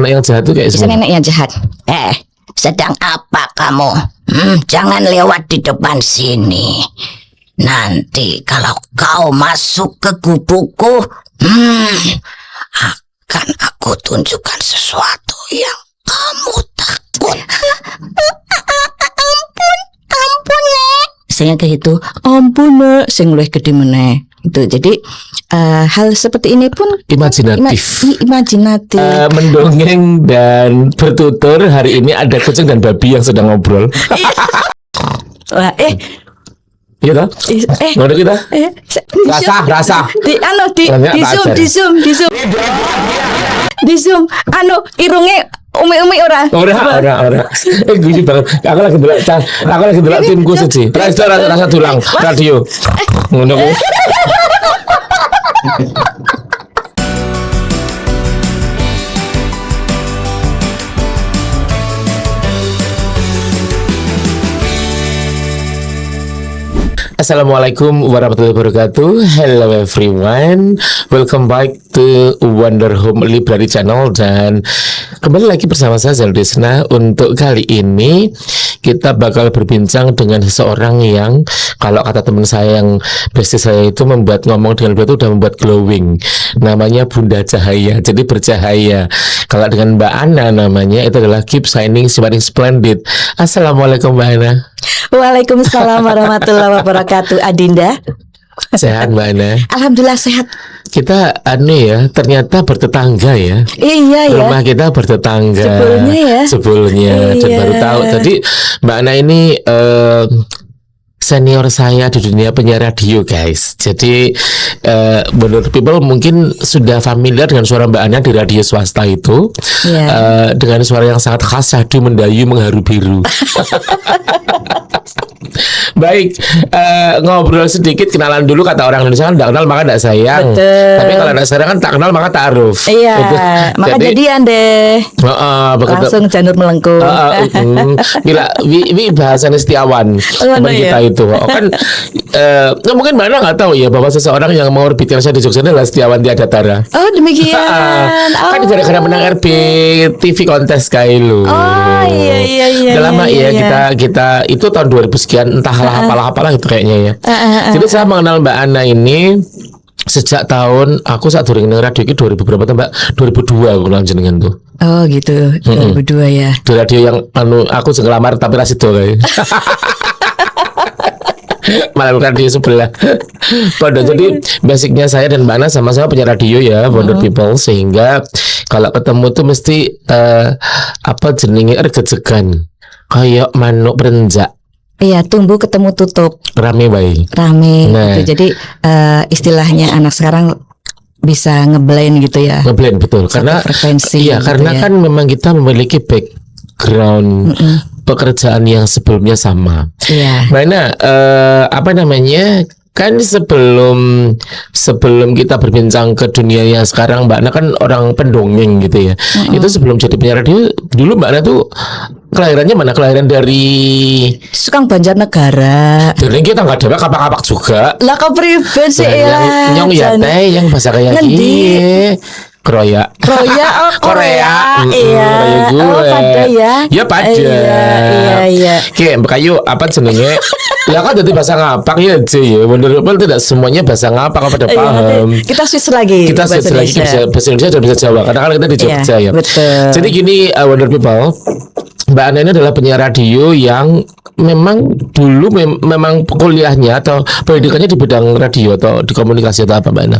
nenek yang jahat tuh kayak Bisa gimana? nenek yang jahat. Sedang apa kamu? Jangan lewat di depan sini. Nanti kalau kau masuk ke gubukku, akan aku tunjukkan sesuatu yang kamu takut. Ampun Nek. Saya kayak gitu. Ampun Nek, sing luwih gede meneh. Itu jadi hal seperti ini pun Imajinatif. imajinatif. Mendongeng dan bertutur. Hari ini ada kucing dan babi yang sedang ngobrol. Wah, Iya toh? Ngono kita? Rasa. Di zoom. Irunge umi ora. Ora. Guyu banget. Aku lagi delok timku siji. Rasa tulang radio. Ngono kuwi. Assalamualaikum warahmatullahi wabarakatuh. Hello everyone, welcome back to Wonder Home Library Channel. Dan kembali lagi bersama saya Zaldisna. Untuk kali ini kita bakal berbincang dengan seseorang yang, kalau kata teman saya yang bestie saya itu, membuat ngomong dengan beliau itu udah membuat glowing. Namanya Bunda Cahaya, jadi bercahaya. Kalau dengan Mbak Ana namanya itu adalah Keep Shining Splendid. Assalamualaikum Mbak Ana. Waalaikumsalam warahmatullahi wabarakatuh. Adinda sehat Mbak Ana? Alhamdulillah sehat. Kita ternyata bertetangga ya. Iya ya. Rumah kita bertetangga. Iya. Sebelumnya dan baru tahu. Tadi Mbak Ana ini senior saya di dunia penyiar radio guys. Jadi menurut people mungkin sudah familiar dengan suara Mbak Ana di radio swasta itu. Dengan suara yang sangat khas, syahdu mendayu mengharu biru. Baik, ngobrol sedikit, kenalan dulu. Kata orang Indonesia kan, tak kenal maka tak sayang. Betul. Tapi kalau tak sayang kan tak kenal maka ta'aruf. Iya, maka jadian deh. Langsung janur melengkung. Bila bahasanya Setiawan teman kita itu kan mungkin mana nggak tahu ya bahwa seseorang yang mau orbitkan saya di Jogja adalah Setiawan Tiada Tara. Oh demikian. Kan gara-gara menang RB TV kontes kayak lu. Oh iya. Udah lama ya kita itu tahun 2000 sekian, entahlah apalah itu kayaknya ya. Jadi saya mengenal Mbak Ana ini sejak tahun aku saat touring radio itu 2000 berapa tuh Mbak? 2002 aku kenal jenengan tuh. Oh gitu, 2002 ya. Di radio yang aku ngelamar tapi rasido kayak. Malam radio sebelah. Jadi basicnya saya dan Mbak Ana sama-sama punya radio ya, Wonder People, sehingga kalau ketemu tuh mesti jenenge ergejegan kayak manuk berenjak. Iya, tumbuh ketemu tutup. Rame baik. Gitu. Jadi istilahnya anak sekarang bisa ngeblend gitu ya. Ngeblend betul. Karena frekuensi. Iya, gitu karena kan memang kita memiliki background pekerjaan yang sebelumnya sama. Iya. Mana kan sebelum kita berbincang ke dunia yang sekarang, Mbak Ana kan orang pendongeng gitu ya. Itu sebelum jadi penyiar radio dulu Mbak Ana tuh kelahirannya mana? Kelahiran dari Sukang Banjarnegara. Jadi kita nggak ada kapak-kapak juga. Lah kau pribadi sih ya. Nyong ya teh yang bahasa kayak gini. Korea. Korea. Iya. Pada ya. Ya pada. Iya. Oke, Mbak Kayu, apa jenenge? Ya kan jadi bahasa ngapak ya aja ya. Menurut tidak semuanya bahasa ngapak pada paham. Kita switch lagi. Kita switch lagi bisa bahasa Indonesia dan bisa Jawa. Karena kan kita di Jogja ya. Betul. Jadi gini, Wonder People, Mbak Ana ini adalah penyiar radio yang memang dulu memang kuliahnya atau pendidikannya di bidang radio atau di komunikasi atau apa Mbak Ana?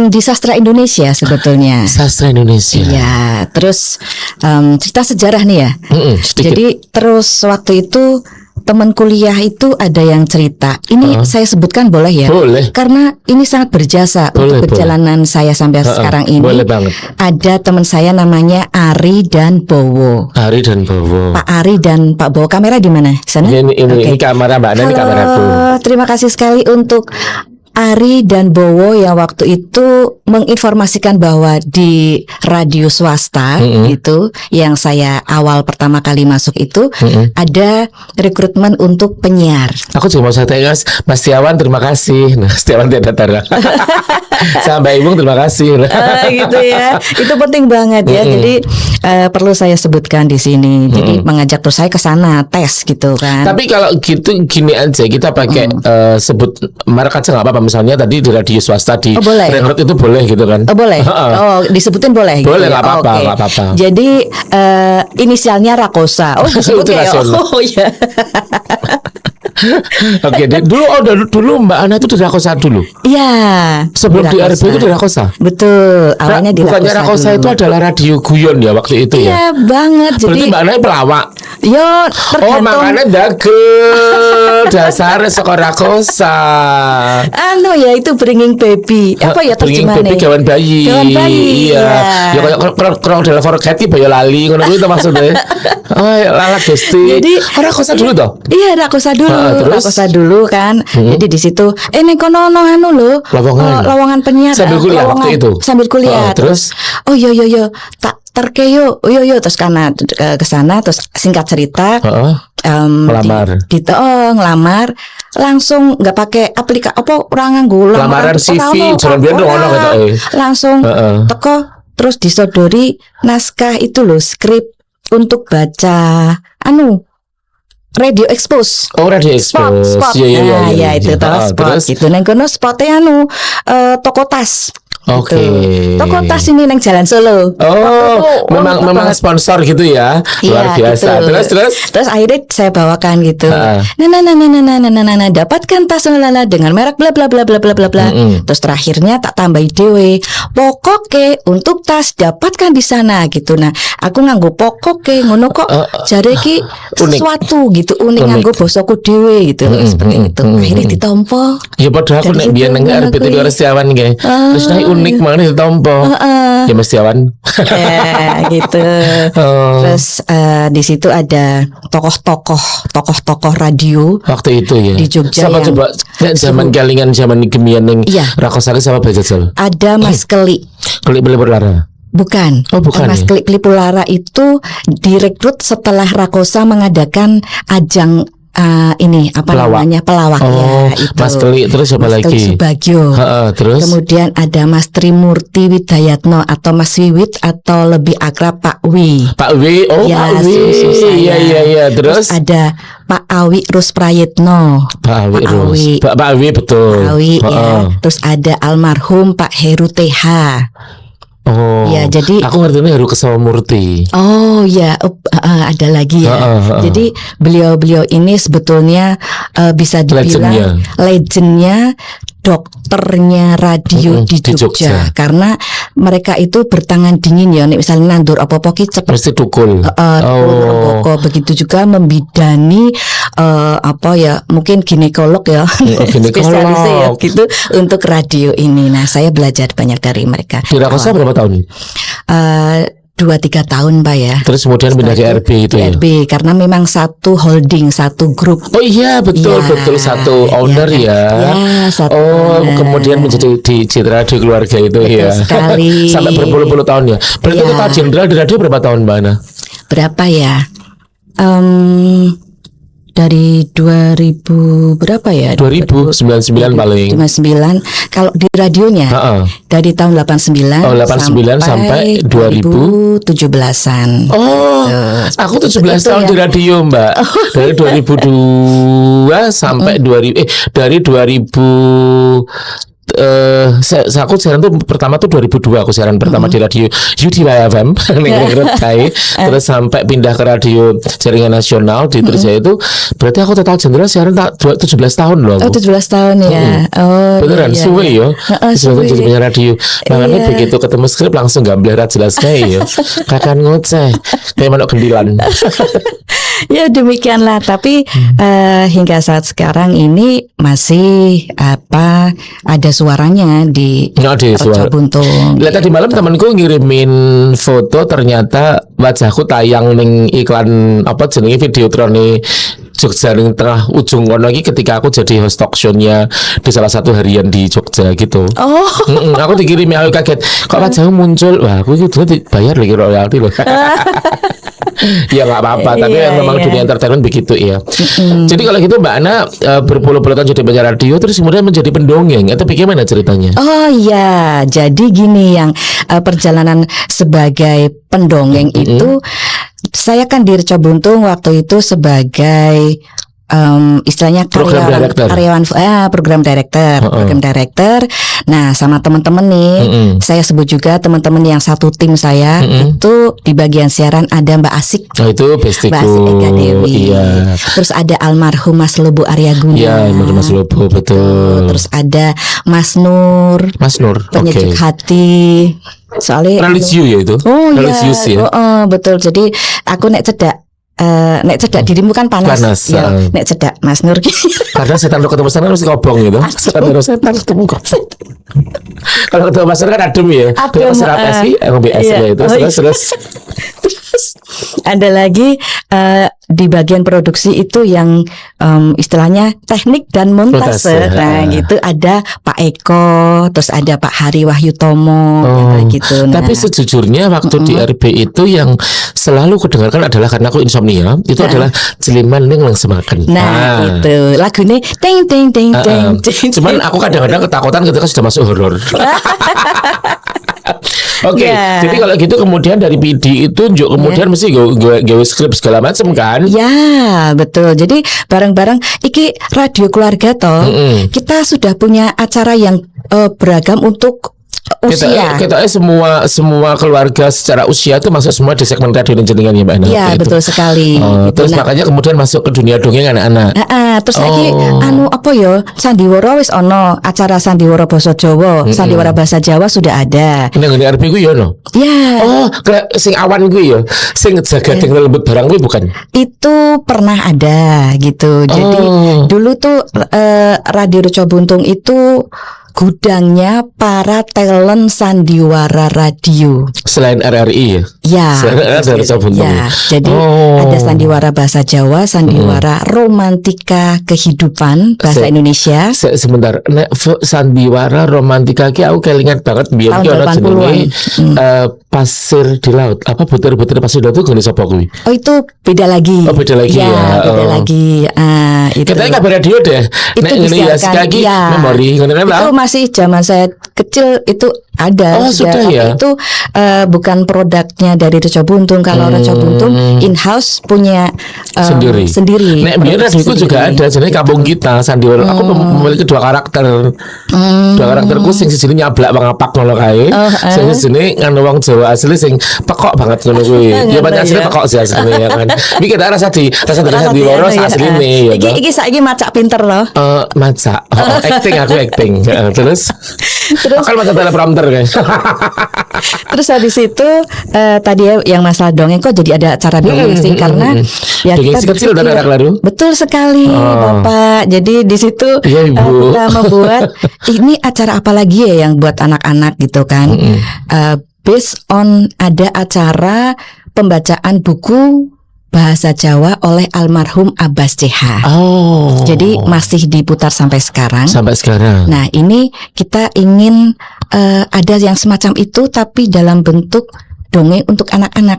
Di sastra Indonesia sebetulnya. Sastra Indonesia. Iya. Terus cerita sejarah nih ya. Jadi terus waktu itu teman kuliah itu ada yang cerita. Ini saya sebutkan boleh ya? Boleh. Karena ini sangat berjasa untuk perjalanan saya sampai sekarang ini. Boleh banget. Ada teman saya namanya Ari dan Bowo. Ari dan Bowo. Pak Ari dan Pak Bowo. Kamera di mana? Sana? Ini kamera Mbak Ana, ini kameraku. Terima kasih sekali untuk Ari dan Bowo yang waktu itu menginformasikan bahwa di radio swasta itu yang saya awal pertama kali masuk itu ada rekrutmen untuk penyiar. Aku juga mau saya tanya Mas Setiawan, terima kasih. Nah, Setiawan tidak datang. Sampai Ibu terima kasih. Gitu ya. Itu penting banget ya. Jadi perlu saya sebutkan di sini. Jadi mengajak terus saya ke sana tes gitu kan. Tapi kalau gitu gini aja, kita pakai sebut merek aja nggak apa-apa. Misalnya tadi di radio swasta di boleh. rekrut itu boleh gitu kan? Oh boleh. Oh disebutin boleh. Boleh, gitu nggak ya? apa-apa, Oke. nggak apa-apa. Jadi inisialnya Rakosa. Oh disebut Itu ya. nasional. Oh iya. Oke, dulu Mbak Ana itu di Rakosa dulu. Iya. Sebelum di RB Rakosa. itu di Rakosa. Betul. Awalnya di Bukannya Rakosa dulu. itu adalah radio guyon ya waktu itu ya. Iya banget. Jadi Berarti Mbak Ana pelawak. yo Oh, tergantung. makanya dagel dasarnya sekolah Rakosa. Anu ya itu bringing baby. Apa ya Bringing terjemahannya? baby gawan bayi. Gawan bayi. Iya. Iya. Ya kayak krong dalam forget bayi lali ngono kuwi to maksudnya. Oh, ya, lala Gusti. Jadi Rakosa dulu toh. Iya Rakosa dulu, Terus? Rakosa dulu kan. Jadi di situ, ning kono ono anu lho, Lowongan. lowongan penyiar. Sambil kuliah lowongan, waktu itu? Sambil kuliah. Terus? Oh yo tak terkeyo, yo terus karena ke sana terus singkat cerita. Heeh. Melamar. Ngelamar langsung nggak pakai aplikasi apa orang nganggo Lamaran CV, jalan biyen ono ketoke. langsung Heeh. teko terus disodori naskah itu loh skrip untuk baca anu Radio Expose. Oh, radio expose. Spot. Iya, Ya itu tahu Ah, spot terus? gitu. Neng kono spotnya anu toko tas. Oke. Gitu. Toko tas ini neng Jalan Solo. Oh, memang mantap memang banget. sponsor gitu ya. Luar Iya, biasa. gitu. Terus akhirnya saya bawakan gitu. Heeh. Nah, dapatkan tas lala dengan merek bla bla bla bla bla bla bla. Terus terakhirnya tak tambahi dewe. Pokoke untuk tas dapatkan di sana gitu. Nah, aku nganggo pokoke ngono kok jare ki Unik. sesuatu gitu unik nganggo bosoku dewe gitu seperti itu. Akhirnya ditompo. ya padahal aku Dari nek situ biyen nang ngono RBT kuwi. Luar Setiawan kae. Terus naik unik mana ditompo. Ya Mas Setiawan. Gitu. Oh. Terus di situ ada tokoh-tokoh radio. Waktu itu ya. Di Jogja Siapa yang coba zaman kalingan zaman gemian ning Iya. Rakosari sama Bajajal. Ada Mas Keli. Klik beli berlara. Bukan. Oh, bukan Mas ya? Keli Pelipulara itu direkrut setelah Rakosa mengadakan ajang ini apa Pelawak. namanya pelawak Oh, ya itu. Mas Keli, terus siapa Mas Keli lagi? Subagio. Heeh, terus Kemudian ada Mas Trimurti Widayatno atau Mas Wiwit atau lebih akrab Pak Wi. Pak W. Oh, Ya, Pak W. susu saya. Iya. Terus ada Pak Awi Rusprayitno. Pak W. Pak Terus Awi. Pak W betul. Pak Awi ya. Heeh. Terus ada almarhum Pak Heru TH. Oh. Ya, jadi- aku ngertinya Heru Kesawamurti. Oh ya, ada lagi ya. Jadi beliau-beliau ini sebetulnya bisa dibilang legendnya dokternya radio di di Jogja. Jogja. Karena mereka itu bertangan dingin ya. Nek misalnya nandur apa-apa ki cepet Mesti tukul. pokok begitu juga membidani apa ya mungkin ginekolog ya ginekolog. spesialisnya ya gitu untuk radio ini. Nah saya belajar banyak dari mereka. Di Rakosa berapa tahun? 2-3 tahun Pak ya. Terus kemudian pindah ke RB itu ya. RB karena memang satu holding, satu grup. Oh iya betul Ya, betul satu owner kan? ya. Ya, satu oh owner. kemudian menjadi di Citra di keluarga itu ya. sekali. Sampai berpuluh-puluh tahun ya. Berarti Ya. total jenderal di radio berapa tahun Mbak Ana? Berapa ya? Dari 2000 berapa ya? 2099 paling. 59. Kalau di radionya Heeh. dari tahun 89 Oh, 89 sampai 2017-an. Oh, aku 17 Begitu tahun ya? di radio, Mbak. Dari 2002 sampai 2000 aku siaran tuh pertama tuh 2002 aku siaran pertama di radio UDY FM terus sampai pindah ke radio jaringan nasional di Trijaya itu berarti aku total jenderal siaran 17 tahun loh Oh, aku. 17 tahun ya. Oh, Beneran iya, suwe iya. yo. Suwe. Jadi punya radio. Makanya Iya. begitu ketemu skrip langsung gambar jelas kayak yo. Kakan ngoceh kayak manuk gendilan. Ya demikianlah. Tapi hingga saat sekarang ini masih ada suaranya di Nggak ada suara. Rejo Buntung. Lihat tadi malam temanku ngirimin foto ternyata wajahku tayang ning iklan apa jenenge Videotron nih Jogja ning tengah ujung kono iki ketika aku jadi host talk show-nya di salah satu harian di Jogja gitu. Oh. Aku dikirimi, aku kaget. Kok wajahmu muncul? Wah, aku itu dibayar lagi royalti loh. Ya nggak apa-apa, tapi Iya, memang iya. dunia entertainment begitu ya. Jadi kalau gitu Mbak Ana berpuluh-puluh tahun jadi penyiar radio, terus kemudian menjadi pendongeng, atau bagaimana ceritanya? Oh iya, jadi gini yang perjalanan sebagai pendongeng itu, saya kan di Reco Buntung waktu itu sebagai istilahnya Program director. program director. Nah, sama teman-teman nih, saya sebut juga teman-teman yang satu tim saya itu di bagian siaran ada Mbak Asik. Oh itu bestiku. Mbak Asik Eka Dewi. Iya. Terus ada almarhum Mas Lobo Aryaguna. Iya, Mas Lobo, betul. Terus ada Mas Nur, Mas Nur, penyejuk oke. hati. Soalnya Religius ya itu? Oh Religius iya, ya? betul. Jadi aku nek cedak dirimu kan panas. Panas, Ya, ah. nek cedak Mas Nur. Karena setan lo ketemu setan harus kobong gitu. Setan ketemu kobong. Kalau ketemu Mas Nur kan adem ya. Adem, Kalau serat es emang BS iya. ya itu. Oh, iya. Terus Ada lagi di bagian produksi itu yang istilahnya teknik dan montase. Montase, Nah, gitu ada Pak Eko, terus ada Pak Hari Wahyutomo, gitu. Nah, Tapi sejujurnya waktu di RB itu yang selalu kudengarkan adalah karena aku insomnia, itu adalah Jeliman ning lang semakan. nah itu lagunya ting ting ting ting ting. Cuman aku kadang-kadang ketakutan ketika sudah masuk horor. Oke, Ya. jadi kalau gitu kemudian dari PD itu kemudian mesti gawe skrip segala macam kan? Ya betul. Jadi bareng-bareng iki radio keluarga toh. Kita sudah punya acara yang beragam untuk usia. Kita semua keluarga secara usia itu masuk semua di segmen radio dan jenengan ya Mbak Ana. Iya waktu itu. betul sekali. Oh, Gitu. terus Nah, makanya kemudian masuk ke dunia dongeng anak-anak. terus lagi apa ya sandiwara wis ono acara sandiwara basa Jawa, sandiwara bahasa Jawa sudah ada. Nang ngene RB ku ya no. Ya, Oh, kayak sing awan gue ya, sing jagading lembut barang gue bukan. itu pernah ada gitu. Jadi dulu tuh Radio Reco Buntung itu gudangnya para talent sandiwara radio. Selain RRI ya. Ya, Ada betul Reco sekali. Buntung. Ya, jadi Oh. ada sandiwara bahasa Jawa, sandiwara romantika kehidupan bahasa Se- Indonesia. Sebentar, nek sandiwara romantika ki aku kelingan banget biyen Tahun ki ana 80-an. jenenge pasir di laut. Apa butir-butir pasir di laut itu gone sapa kuwi? Oh itu beda lagi. Oh, beda lagi ya. Beda Oh. lagi. Itu. Katanya kabar radio deh. Itu Nek ngene ya disiarkan, sekali ya. memori ngene kan Itu masih zaman saya kecil itu ada. Oh, sudah Tapi ya? Itu bukan produknya dari Reco Buntung. Kalau Reco Buntung in-house punya sendiri. Nek biyen produksi radioku juga sendiri. ada jenenge Kampung Kita sandiwara. Aku memiliki dua karakter. Dua karakterku sing sijine nyablak mangapak ngono kae. Sing sijine nganu wong Jawa asli sing pekok banget ngono kuwi. Ya banyak asli pekok sih asline ya kan. Iki kita rasa dari sandiwara asline ya. Iki saiki macak pinter loh. Maca. Acting. Terus kan maca teleprompter kan. Terus habis itu tadi ya yang masalah dongeng kok jadi ada acara dongeng sih karena ya Dongeng kita si kecil dan berpikir- anak lalu. Betul sekali Bapak. Jadi di situ Iya, Ibu. kita membuat ini acara apa lagi ya yang buat anak-anak gitu kan. Based on ada acara pembacaan buku bahasa Jawa oleh almarhum Abbas CH. Oh. Jadi masih diputar sampai sekarang. sampai sekarang. Nah, ini kita ingin ada yang semacam itu tapi dalam bentuk dongeng untuk anak-anak.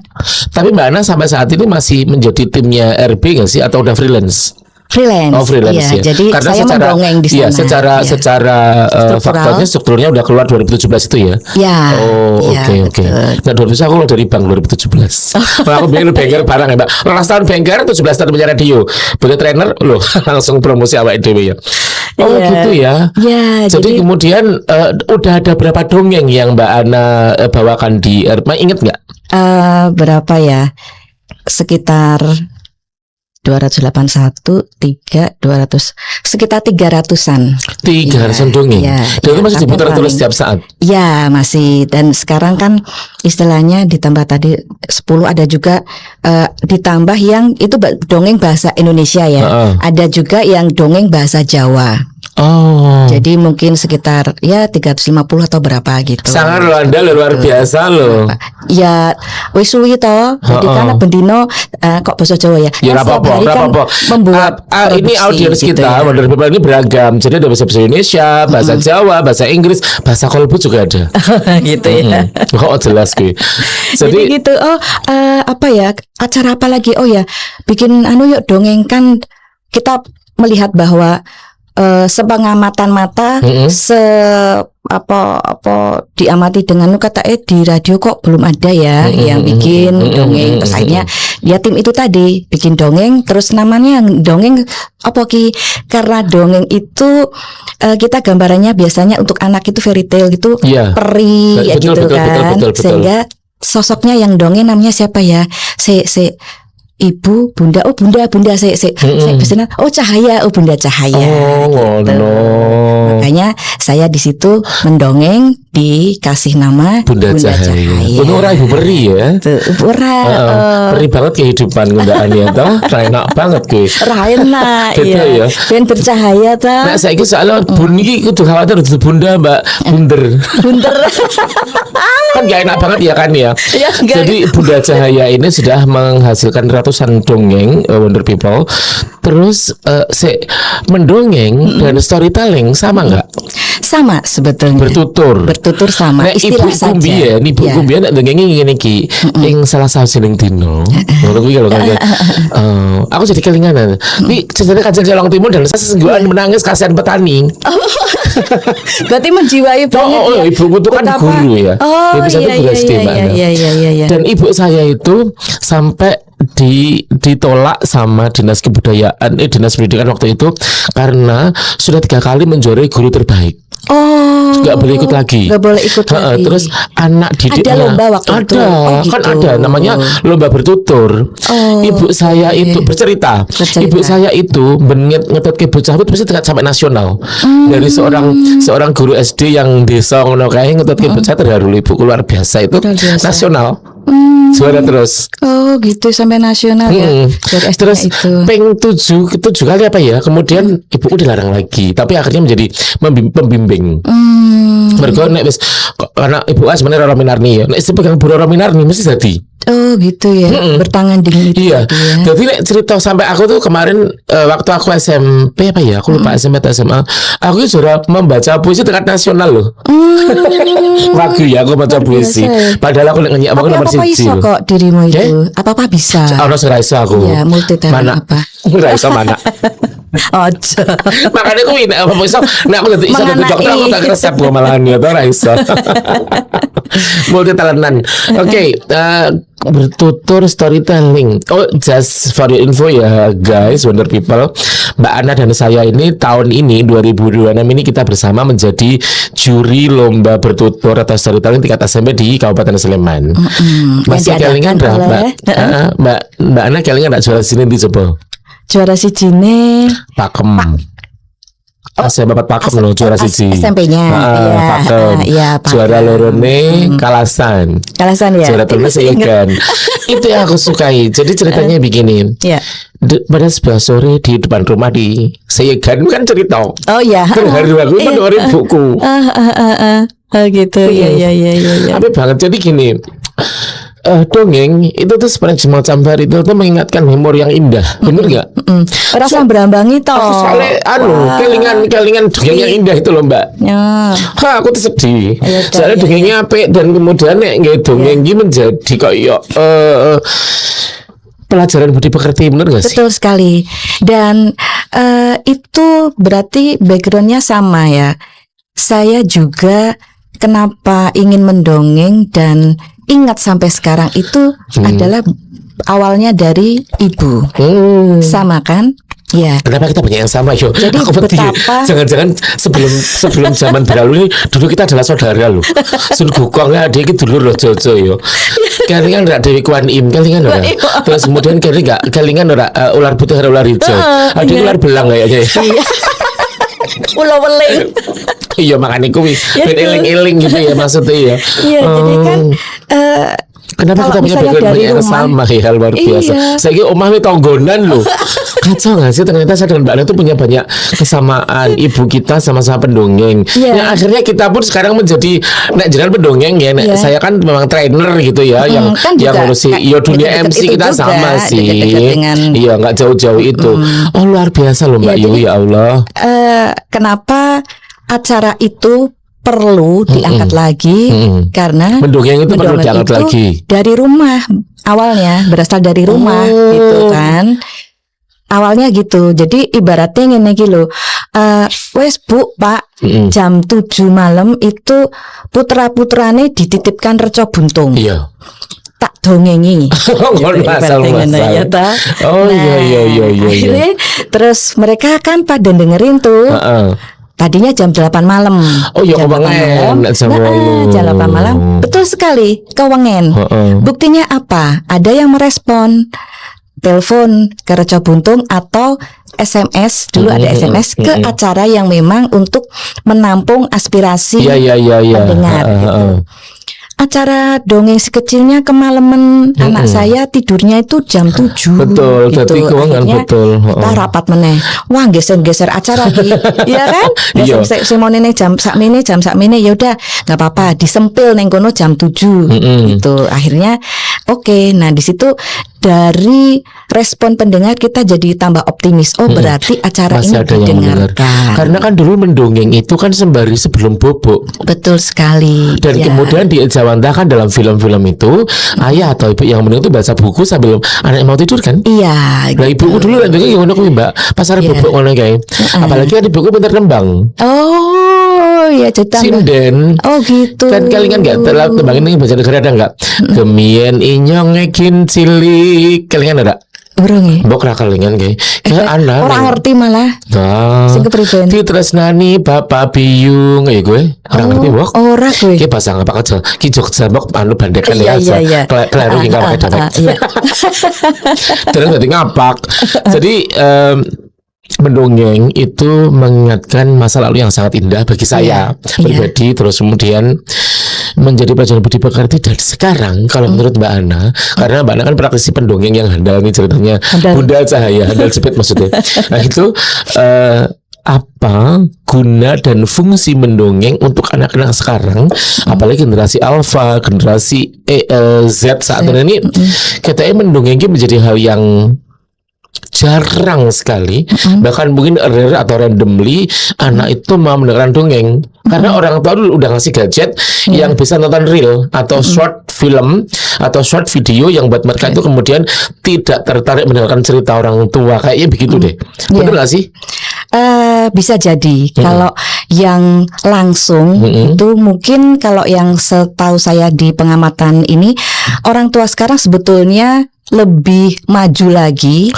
Tapi Mbak Ana sampai saat ini masih menjadi timnya RB nggak sih atau udah freelance? Freelance. Oh freelance Iya, ya. jadi Karena saya mendongeng di sana. Iya, secara Iya. secara faktornya strukturnya udah keluar 2017 itu ya. Ya. Oh iya, oke. betul. Nah 2017 aku keluar dari bank 2017. Kalau aku bilang banker barang ya Mbak. 12 tahun banker, 17 tahun penyiar radio. Beli trainer loh langsung promosi awak dewe ya. Oh Iya. gitu ya. Ya, Jadi kemudian udah ada berapa dongeng yang Mbak Ana bawakan di inget nggak? berapa ya? Sekitar 281, 200, sekitar 300-an. 300 dongeng. Iya, Dan itu masih aku diputar terus paling- setiap saat. Ya masih, dan sekarang kan istilahnya ditambah tadi 10 ada juga ditambah yang itu dongeng bahasa Indonesia ya. Heeh. Ada juga yang dongeng bahasa Jawa. Oh. Jadi mungkin sekitar ya 350 atau berapa gitu. Sangat loh, Anda luar biasa loh. Ya wis suwi to. Jadi kan bendino kok bahasa Jawa ya. Ya Kan setiap apa-apa, hari kan apa-apa. membuat Ini produksi audiens gitu kita ya. Wonder People ini beragam. Jadi ada bahasa Indonesia, bahasa Jawa, bahasa Inggris, bahasa Kolbu juga ada. gitu ya. Oh jelas gue. Jadi gitu. Apa ya? Acara apa lagi? Oh ya, bikin yuk dongeng kan kita melihat bahwa sepengamatan mata apa diamati dengan kata di radio kok belum ada ya yang bikin dongeng. Terus akhirnya ya tim itu tadi bikin dongeng, terus namanya yang dongeng apa ki, karena dongeng itu kita gambarannya biasanya untuk anak itu fairy tale gitu, Iya. peri ya Betul, gitu betul, kan. betul. Sehingga sosoknya yang dongeng namanya siapa ya? Ibu, bunda, bunda, saya pesenan, Cahaya, bunda Cahaya. Oh, gitu. no. Makanya saya di situ mendongeng dikasih nama Bunda Cahaya. Untuk orang ibu peri ya. Peri banget kehidupan gundaannya toh. Enak banget gue. Raina, Gitu iya. ya. Ben bercahaya Nah, ta. saya soalnya bun ini kudu khawatir itu bunda Mbak Bunder. Bunter. Kan gak enak banget ya kan ya. Ya, enggak. Jadi Bunda Cahaya ini sudah menghasilkan ratusan dongeng Wonder People. Terus mendongeng dan storytelling sama nggak? Sama sebetulnya. Bertutur sama. Nek Istilah ibu saja. kumbien, ibu Ya. kumbien nek dongenge ngene iki, ing salah satu dino. Ngono kuwi kalau kan. Aku jadi kelinganan. Wi ceritanya Kanjeng Jalang Timur dan saya sesungguhnya menangis kasihan petani. Berarti menjiwai banget ya. Ibuku itu kan Betapa- guru ya. Oh Ibu saya iya itu guru SD, Mbak. iya. Dan ibu saya itu sampai ditolak sama dinas kebudayaan, dinas pendidikan waktu itu karena sudah 3 kali menjuarai guru terbaik. Oh, Nggak boleh ikut lagi. Nggak boleh ikut lagi. Terus anak didiknya Ada lomba waktu ada, itu. Oh, kan gitu. ada namanya lomba bertutur. Oh, Ibu saya itu bercerita. Ibu saya itu ngetot ke bocah itu pasti sampai nasional. Dari seorang guru SD yang desa ngono kae ngetot ke bocah terharu ibu luar biasa itu Luar biasa. nasional. Juara terus. Oh gitu sampai nasional ya. Dari SD Terus itu. peng 7 kali apa ya? Kemudian ibuku dilarang lagi, tapi akhirnya menjadi pembimbing. Mergo nek wis karena ibu sebenarnya Roro Minarni ya. Nek pegang Bu Roro Minarni mesti jadi. Oh gitu ya. Bertangan dingin itu. Iya. tadi ya. Jadi nek cerita sampai aku tuh kemarin waktu aku SMP apa ya? Aku lupa SMP atau SMA. Aku sudah membaca puisi tingkat nasional loh. Lagu ya aku baca Luar puisi. biasa ya. Padahal aku nyanyi aku Tapi nomor apa-apa 1. iso kok dirimu Oke. itu. Apa-apa bisa. Ono ora iso aku. Iya, multi talent Mana? apa? Ora iso mana? Ojo. Makanya aku ini apa iso. Nah aku iso dadi Mengenai. dokter aku tak resep gua malahan ya ora iso. Multi talentan. Oke, bertutur storytelling. Oh, just for your info ya guys, Wonder People. Mbak Ana dan saya ini tahun ini 2026 ini kita bersama menjadi juri lomba bertutur atau storytelling tingkat SMP di Kabupaten Sleman. Masih Yang kelingan diadakan Mbak? oleh- Mbak Ana kelingan enggak juara sini di coba? Juara si Jine. Pakem. Saya bapak pakem loh juara siji. SMP-nya. Iya. Pakem. Iya, Pakem. Juara lorone Kalasan. Kalasan ya. Juara terus Seyegan. Itu yang aku sukai. Jadi ceritanya begini. Iya. Pada sebuah sore di depan rumah di Seyegan kan cerita. Oh iya. Terharu aku mendengarin buku. Oh gitu. Iya. Tapi banget jadi gini. Dongeng itu tuh sebenarnya semacam fairy tale itu mengingatkan memori yang indah, bener nggak? Rasa berambangi toh. Aku soalnya kelingan dongeng yang indah itu loh Mbak. Ya. Aku tuh sedih. Iya, Soalnya iya, dongengnya apik dan kemudian nek nggih dongeng iki menjadi kayak pelajaran budi pekerti, bener gak sih? Betul sekali. Dan itu berarti backgroundnya sama ya. Saya juga kenapa ingin mendongeng dan ingat sampai sekarang itu adalah awalnya dari ibu. Sama kan? Ya. Kenapa kita banyak yang sama yo? Jadi Aku berarti betapa- jangan-jangan sebelum zaman berlalu ini dulu kita adalah saudara loh. Sun Gukongnya adik itu dulu loh Jojo yo. Kelingan ora Dewi Kwan Im, kelingan ora. Terus kemudian kelingan ora ular putih ora ular hijau. Adik ular belang kayaknya. Ulo weling. Iya makanya kuwi ben Iya, eling-eling gitu ya maksudnya ya. Iya, jadi kan Kenapa kita Kalau punya misalnya background dari yang rumah, sama ya, luar biasa. Iya. Saya kira omah ini tonggonan loh. Kacau gak sih, ternyata saya dengan Mbak Ana tuh punya banyak kesamaan. Ibu kita sama-sama pendongeng. Iya. Ya akhirnya kita pun sekarang menjadi nek jenengan pendongeng ya. Nek Iya. saya kan memang trainer gitu ya, yang kan juga ngurusi ya dunia deket-deket MC itu kita juga, sama sih. deket-deket dengan Iya, nggak jauh-jauh itu. Oh, luar biasa loh Mbak Iya, Yu, jadi- ya Allah. kenapa acara itu perlu diangkat lagi? Mm-mm. Karena Mendongeng itu perlu mendongeng diangkat itu lagi. dari rumah awalnya, berasal dari rumah Oh. gitu kan. Awalnya gitu. Jadi ibaratnya ngene iki lho. Wes Bu, Pak, Mm-mm. jam 7 malam itu putra-putrane dititipkan reca buntung. Iya. Tak dongengi. Ngono Ibaratnya ngono ya, ta. Oh iya iya iya iya. Akhirnya terus mereka kan pada dengerin tuh. Heeh. Tadinya jam 8 malam. Oh iya, Jam 8 kewengen, malam. jam Nah, 8. jam 8 malam. Betul sekali, kewengen. Heeh. Buktinya apa? Ada yang merespon telepon ke Reca Buntung atau SMS, dulu ada SMS ke acara yang memang untuk menampung aspirasi Iya iya iya iya. pendengar Heeh, gitu. heeh. Acara dongeng si kecilnya kemalaman, anak saya tidurnya itu jam 7. Betul, jadi kewengan, Akhirnya betul. kita rapat meneh. Wah, geser-geser acara iki. Iya kan? Iya. Biasa semonene jam sakmene ya udah nggak apa-apa, disempil neng kono jam 7 gitu. Akhirnya oke, nah di situ dari respon pendengar kita jadi tambah optimis. Oh, berarti acara Masih ini ada yang mendengar. didengarkan. Karena kan dulu mendongeng itu kan sembari sebelum bobo. Betul sekali. Dan Ya. kemudian dijawantahkan dalam film-film itu ayah atau ibu yang mendongeng itu baca buku sambil anak mau tidur kan? Iya. Nah ibuku dulu kan yang ngono kuwi Mbak, pasar Iya. bubuk ngono kae. Apalagi kan ibuku pinter nembang. Oh, ya jadi tambah. Sinden. Oh gitu. Kan kalian nggak terlalu tembangin ini bahasa negara ada nggak? Kemien inyong ngekin cilik kalian ada? Urung ya? Mbok ra kalian kayak anak. Orang ngerti malah. Nah, Sing kepriben? ditresnani Bapak Biyung kayak gue. Orang ngerti mbok. Ora gue. Ki bahasa apa aja? Ki Jogja mbok anu bandekan ya Iya, aja. iya. Keliru ki ngapain dewek. Iya. Terus dadi ngapak. Jadi mendongeng itu mengingatkan masa lalu yang sangat indah bagi saya pribadi, terus kemudian menjadi pelajaran budi pekerti dan sekarang kalau menurut Mbak Ana, karena Mbak Ana kan praktisi pendongeng yang handal nih ceritanya, Handal. Bunda Cahaya, handal jepit maksudnya. Nah itu apa guna dan fungsi mendongeng untuk anak-anak sekarang, apalagi generasi Alpha, generasi Z saat ini, katanya mendongeng ini menjadi hal yang jarang sekali, bahkan mungkin rare atau randomly anak itu mau mendengarkan dongeng karena orang tua dulu udah ngasih gadget yang bisa nonton reel atau short film atau short video yang buat mereka itu kemudian tidak tertarik mendengarkan cerita orang tua, kayaknya begitu deh. Betul nggak sih? Bisa jadi kalau yang langsung itu mungkin kalau yang setahu saya di pengamatan ini orang tua sekarang sebetulnya lebih maju lagi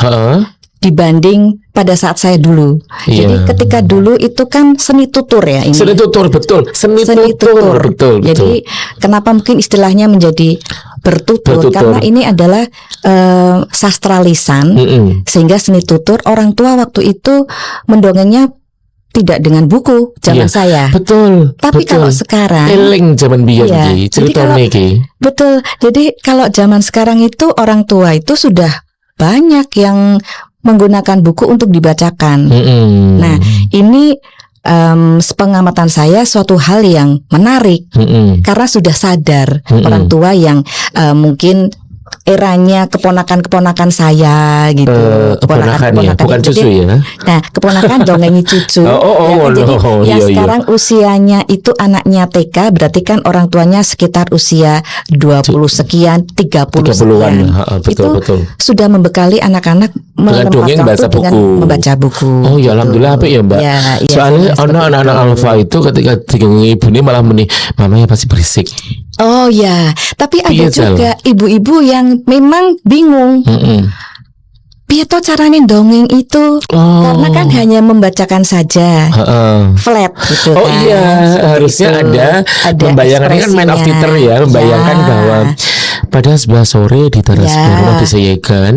dibanding pada saat saya dulu. Iya. Jadi ketika dulu itu kan seni tutur ya ini. Seni tutur betul, seni tutur betul. Jadi kenapa mungkin istilahnya menjadi bertutur. Karena ini adalah sastra lisan, sehingga seni tutur orang tua waktu itu mendongengnya tidak dengan buku zaman saya. Betul. Tapi betul. kalau sekarang eling zaman biyen Iya. iki, Jadi ceritane kalau- iki. betul. Jadi kalau zaman sekarang itu orang tua itu sudah banyak yang menggunakan buku untuk dibacakan. Nah, ini sepengamatan saya suatu hal yang menarik karena sudah sadar orang tua yang mungkin eranya keponakan-keponakan saya gitu. Keponakan ya, bukan Jadi, cucu ya. Nah, keponakan dongengi cucu. Jadi yang sekarang usianya itu anaknya TK, berarti kan orang tuanya sekitar usia 20 sekian, 30 30-an. sekian. Betul, Itu betul. sudah membekali anak-anak Dengan dongeng waktu baca dengan buku. membaca buku. Oh ya, gitu. alhamdulillah apa ya Mbak. Ya, iya, Soalnya seperti anak-anak itu. alfa itu ketika diganggu ibunya malah meni, mamanya pasti berisik. Oh ya, tapi ada Piye, Jal? juga ibu-ibu yang memang bingung. Piye to carane dongeng itu? Oh. Karena kan hanya membacakan saja. Flat gitu Oh kan. iya, Seperti harusnya itu. ada membayangkan ini kan main of theater ya, membayangkan Ya. bahwa pada sebelah sore di teras Ya. rumah Bisayegan,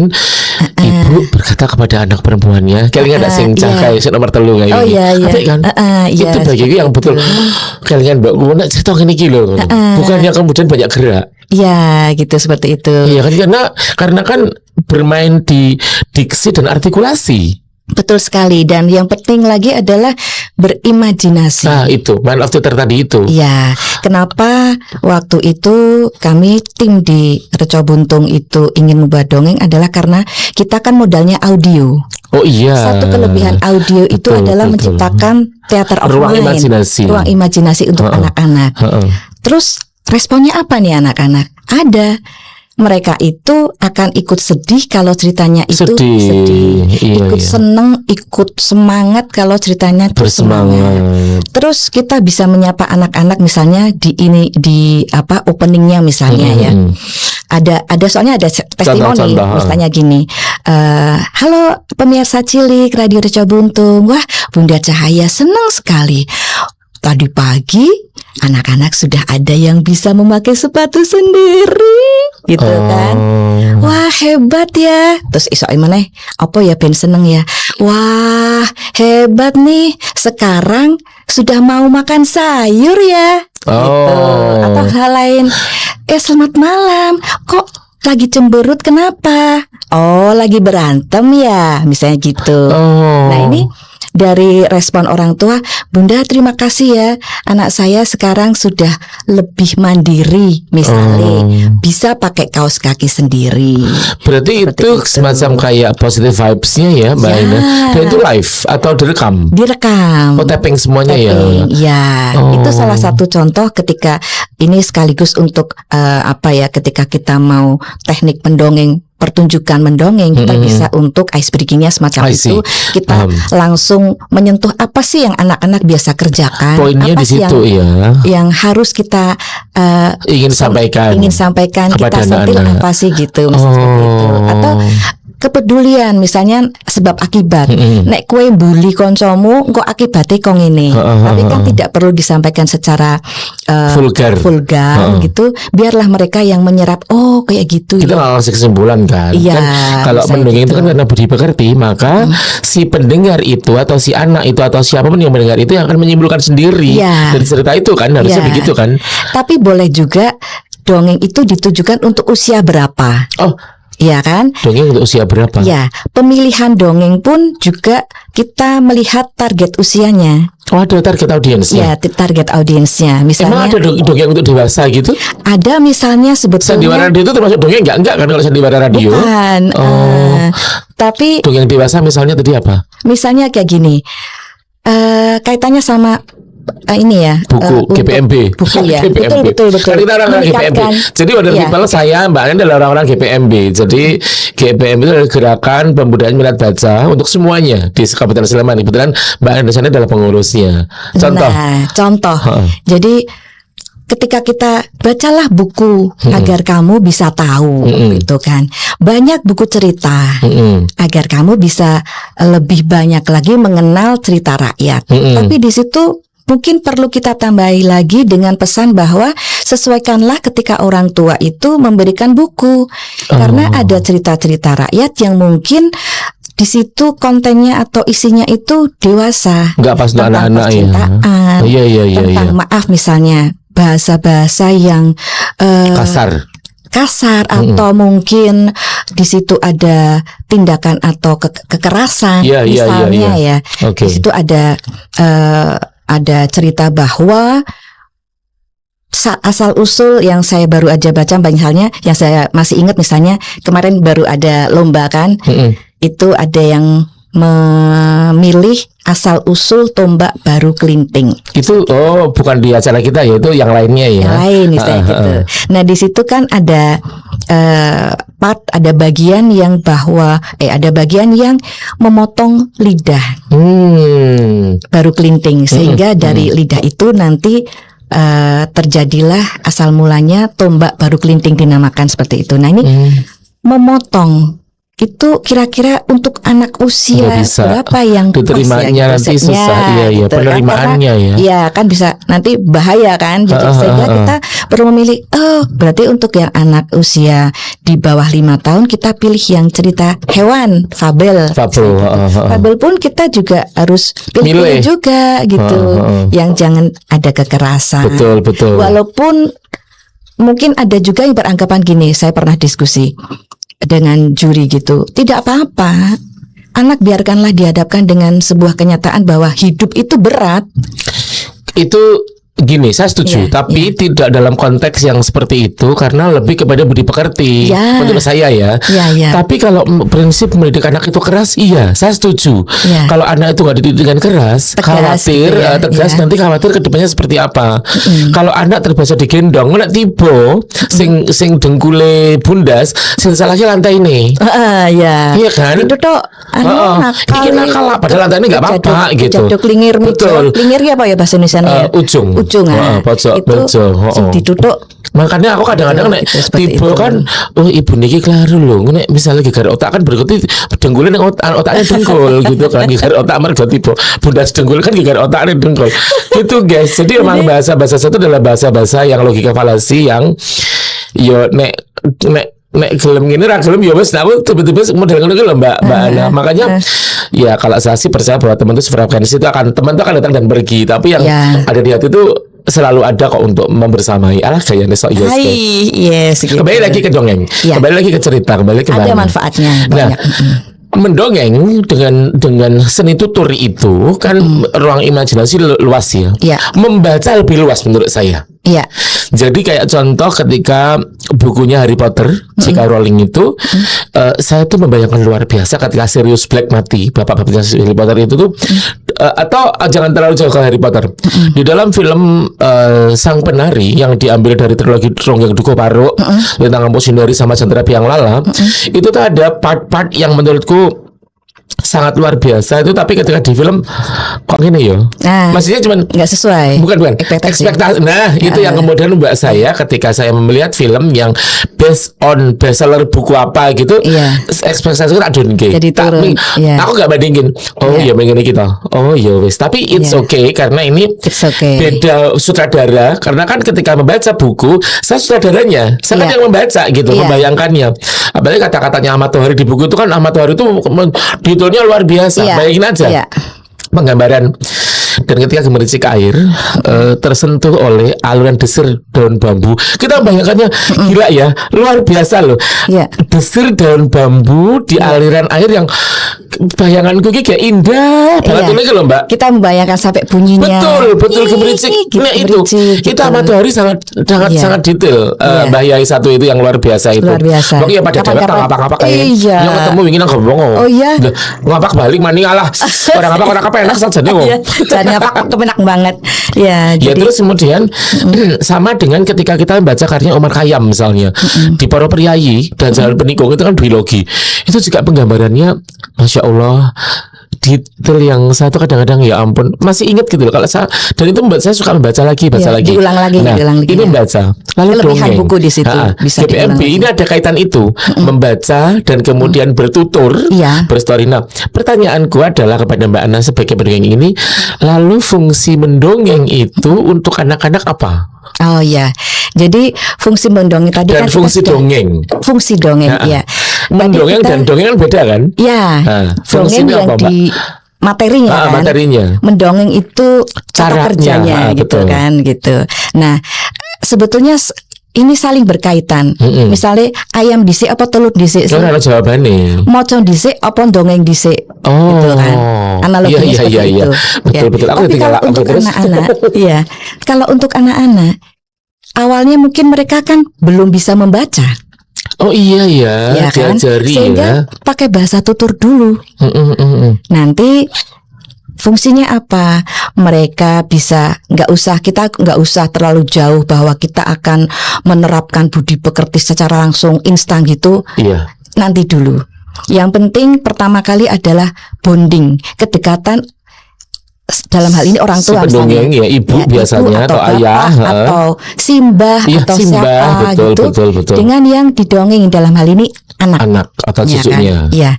ibu berkata kepada anak perempuannya, kalian ada sing cahkai nomor telu kayak Oh ini. iya iya. Apik kan? Iya, Itu bagiku yang betul. Kalian mbak gue nak cerita gini kilo, bukannya kemudian banyak gerak. Ya, gitu seperti itu. Iya kan, karena kan bermain di diksi dan artikulasi. Betul sekali. Dan yang penting lagi adalah berimajinasi. Nah itu main of theater tadi itu. Ya, kenapa waktu itu kami tim di Reco Buntung itu ingin membuat dongeng adalah karena kita kan modalnya audio. Oh iya. Satu kelebihan audio itu Betul, adalah betul. menciptakan theater of Ruang mind, imajinasi. ruang imajinasi untuk anak-anak. Terus responnya apa nih anak-anak? Ada. Mereka itu akan ikut sedih kalau ceritanya itu sedih. Iya, Ikut iya. seneng, ikut semangat kalau ceritanya itu semangat. Bersemangat. Terus kita bisa menyapa anak-anak misalnya di openingnya misalnya ya. Ada soalnya ada testimoni Contoh-contoh, misalnya gini. Halo pemirsa Cilik Radio Reco Buntung. Wah, Bunda Cahaya senang sekali. Tadi pagi anak-anak sudah ada yang bisa memakai sepatu sendiri, gitu kan? Wah hebat ya. Terus isoke meneh, apa ya ben seneng ya? Wah hebat nih. Sekarang sudah mau makan sayur ya, gitu. Atau hal lain. Selamat malam. Kok lagi cemberut kenapa? Oh lagi berantem ya, misalnya gitu. Nah ini dari respon orang tua, Bunda terima kasih ya, anak saya sekarang sudah lebih mandiri, misalnya bisa pakai kaos kaki sendiri. Berarti Seperti itu itu. semacam kayak positive vibes-nya ya Mbak Ya. Ina. Dan itu live atau direkam? Direkam. Oh tapping semuanya ya. Tapping, ya, Oh. itu salah satu contoh ketika ini sekaligus untuk ketika kita mau teknik mendongeng, pertunjukan mendongeng, kita bisa untuk ice breaking-nya semacam I see. itu. Kita Paham. langsung menyentuh apa sih yang anak-anak biasa kerjakan, Poinnya apa di sih situ ya. yang harus kita Ingin sampaikan. kita kepada sentil anak-anak. apa sih gitu, misalnya seperti itu. Atau kepedulian misalnya sebab akibat. Nek kue bully koncomu kok akibatnya kok ngene. Tapi kan tidak perlu disampaikan secara Vulgar. gitu. Biarlah mereka yang menyerap, oh kayak gitu Kita ya. nggak ngasih kesimpulan kan. Iya, Kan kalau misalnya mendongeng itu gitu. kan karena budi pekerti, maka si pendengar itu atau si anak itu atau siapapun yang mendengar itu yang akan menyimpulkan sendiri Iya. dari cerita itu kan, harusnya Iya. begitu kan. Tapi boleh juga dongeng itu ditujukan untuk usia berapa. Oh, Iya kan? dongeng untuk usia berapa? Ya, pemilihan dongeng pun juga kita melihat target usianya. Oh, ada target audiensnya. Ya, target audiensnya. Emang Misalnya ada dongeng untuk dewasa gitu? ada misalnya Sandiwara sebetulnya radio itu termasuk dongeng enggak kan kalau sandiwara radio? bukan. Tapi Dongeng dewasa misalnya tadi apa? misalnya kayak gini. Kaitannya sama ini ya, Buku untuk GPMB. buku ya. GPMB. Betul. Kan kita orang-orang GPMB. Meningkatkan. Jadi Wonder Ya. People saya Mbak Anda adalah orang-orang GPMB. Jadi GPMB itu adalah gerakan pembudayaan minat baca untuk semuanya di Kabupaten Sleman. Kebetulan Mbak Anda sana adalah pengurusnya. Contoh. Nah, contoh. Jadi ketika kita bacalah buku agar kamu bisa tahu, gitu kan. Banyak buku cerita agar kamu bisa lebih banyak lagi mengenal cerita rakyat. Tapi di situ mungkin perlu kita tambahi lagi dengan pesan bahwa sesuaikanlah ketika orang tua itu memberikan buku, karena ada cerita-cerita rakyat yang mungkin di situ kontennya atau isinya itu dewasa, Enggak pas untuk tentang anak-anak ya. percintaan, Iya. tentang maaf misalnya bahasa-bahasa yang kasar atau mungkin di situ ada tindakan atau kekerasan, Iya, misalnya iya. ya. Oke. Di situ ada cerita bahwa asal usul yang saya baru aja baca, banyak halnya yang saya masih ingat, misalnya kemarin baru ada lomba kan, itu ada yang memilih asal usul tombak baru kelinting. Itu bukan di acara kita ya, itu yang lainnya ya. Yang lain misalnya gitu. Nah di situ kan ada ada bagian yang memotong lidah baru kelinting, sehingga dari lidah itu nanti terjadilah asal mulanya tombak baru kelinting dinamakan seperti itu. Nah ini memotong itu kira-kira untuk anak usia Nggak bisa berapa yang diterimanya nanti susah. Iya, gitu kan. penerimaannya Karena, ya. Iya kan bisa nanti bahaya kan. Jadi sehingga kita perlu memilih. Berarti untuk yang anak usia di bawah 5 tahun kita pilih yang cerita hewan, fabel. Fabel pun kita juga harus pilih juga gitu. Yang jangan ada kekerasan. Betul. Walaupun mungkin ada juga yang beranggapan gini, saya pernah diskusi dengan juri gitu. Tidak apa-apa, anak biarkanlah dihadapkan dengan sebuah kenyataan bahwa hidup itu berat. Itu gini, saya setuju, Iya, tapi tidak dalam konteks yang seperti itu karena lebih kepada budi pekerti Ya. menurut saya ya. Ya. Tapi kalau prinsip mendidik anak itu keras, iya, saya setuju. Ya. Kalau anak itu nggak dididik dengan keras, Tegas khawatir, gitu ya, tegas, ya. nanti khawatir kedepannya seperti apa. Kalau anak terbiasa digendong, nek tiba, sing dengkule bundas, sing salahnya lantai ini. Ya. Iya kan? Itu tuh Heeh. Iki nakal lah, padahal lantai ini nggak apa-apa gitu. Jaduk lingir Betul. Lingir apa ya bahasa Indonesia ya? Ujung. Pojok, itu pojok. sing ditutuk. Makanya aku kadang-kadang nek Gitu, seperti tiba itu. kan, oh ibu niki kelaru loh, nek misalnya gegar otak kan berarti dengkulnya neng otaknya dengkul gitu kan, gegar otak mergo tiba bundas dengkul kan gegar otaknya dengkul gitu guys. Jadi memang bahasa-bahasa itu adalah bahasa-bahasa yang logika falasi yang yo nek gelem ngene ra gelem ya wis aku tiba-tiba model ngono ki lho Mbak Ana. Makanya ya kalau saya sih percaya bahwa teman itu frekuensi itu teman itu akan datang dan pergi, tapi yang Ya. ada di hati itu selalu ada kok untuk membersamai. Alah gayane sok yes. Hai, yes. Gitu. Kembali lagi ke dongeng, Ya. kembali lagi ke cerita, kembali ke Ada mana. manfaatnya Nah, banyak. mendongeng dengan seni tutur itu kan ruang imajinasi luas ya. Ya. Membaca lebih luas menurut saya. Iya. Jadi kayak contoh ketika bukunya Harry Potter, J.K. Rowling itu, saya tuh membayangkan luar biasa ketika Sirius Black mati, bapak-bapaknya Harry Potter itu tuh, atau jangan terlalu jauh ke Harry Potter. Di dalam film Sang Penari yang diambil dari trilogi Ronggeng Dukuh Paruk, tentang Empu Sindari sama Jentera Biang Lala, itu tuh ada part-part yang menurutku sangat luar biasa itu, tapi ketika di film kok gini ya, Nah, maksudnya cuman nggak sesuai. bukan Ekspektasi. Nah itu yang kemudian membuat saya ketika saya melihat film yang based on bestseller buku apa gitu, Iya. ekspektasi tak downgrade. Jadi turun, iya. Aku nggak bandingin. Oh Iya. ya begini kita. Oh ya wes. Tapi it's Iya. okay karena ini It's okay. beda sutradara. Karena kan ketika membaca buku, saya sutradaranya, saya kan Iya. yang membaca gitu, Iya. membayangkannya. Apalagi kata-katanya Ahmad Tohari di buku itu kan, Ahmad Tohari itu detailnya luar biasa. Iya. Bayangin aja. Iya. Penggambaran. Dan ketika gemericik air tersentuh oleh aluran desir daun bambu, kita bayangkannya gila ya, luar biasa loh. Iya. Desir daun bambu di aliran air yang bayanganku kayak indah banget Iya. ini loh Mbak. Kita membayangkan sampai bunyinya. Betul gemericik. Gitu, Nah itu gemericik, kita gitu. Ahmad Tohari sangat Iya. sangat detail. Iya. Mbah Yai satu itu yang luar biasa itu. Luar biasa. Pokoknya pada dewek Kapan-kapan- apa-apa kayak. Iya. Yang ketemu ingin nang bongo. Oh, iya. Ngapak balik maning alah. Orang apa orang kepenak saja nih. Iya, dan apa kemenak banget. Ya, Ya jadi terus kemudian sama dengan ketika kita membaca karya Omar Khayyam misalnya di Para Priyayi dan Jalan Penikung itu kan duologi, itu juga penggambarannya Masya Allah detail yang satu kadang-kadang ya ampun masih ingat gitu loh kalau saya, dan itu membuat saya suka membaca lagi Iya, diulang lagi, Nah diulang lagi, ini ya. membaca lalu Kelebihan dongeng buku di situ, bisa diulang GPMB lagi. ini ada kaitan itu membaca dan kemudian bertutur Iya. berstory. Nah pertanyaanku adalah kepada Mbak Ana sebagai pendongeng ini, lalu fungsi mendongeng itu untuk anak-anak apa? Oh ya, jadi fungsi mendongeng tadi Dan kan kita fungsi sudah- dongeng. Fungsi dongeng, Nah, ya. Mendongeng Tadi kita- dan dongeng kan beda kan? Ya, Nah, dongeng fungsinya yang apa, Mbak? di materinya Ah, kan. materinya. Mendongeng itu cara Caranya, kerjanya gitu betul. kan, gitu. Nah, sebetulnya ini saling berkaitan. Misalnya ayam dhisik apa telur dhisik sih? Kan ada jawabannya. Mocong dhisik apa dongeng dhisik? Oh, Gitu kan. Analoginya iya, seperti iya, iya. itu. Betul, betul. Aku Tapi tinggal kalau apa untuk terus? anak-anak, iya. Kalau untuk anak-anak, awalnya mungkin mereka kan belum bisa membaca, Oh iya ya, ya kan? diajari Sehingga ya. pakai bahasa tutur dulu. Nanti fungsinya apa? Mereka bisa kita nggak usah terlalu jauh bahwa kita akan menerapkan budi pekerti secara langsung instan gitu. Iya. Nanti dulu. Yang penting pertama kali adalah bonding, kedekatan dalam hal ini orang Si tua pendongeng misalnya. ya, ibu biasanya, atau bapak, ayah, atau simbah Iya, atau simbah, siapa betul, gitu. betul. Dengan yang didongeng dalam hal ini anak. Anak atau Ya cucunya. kan? Ya,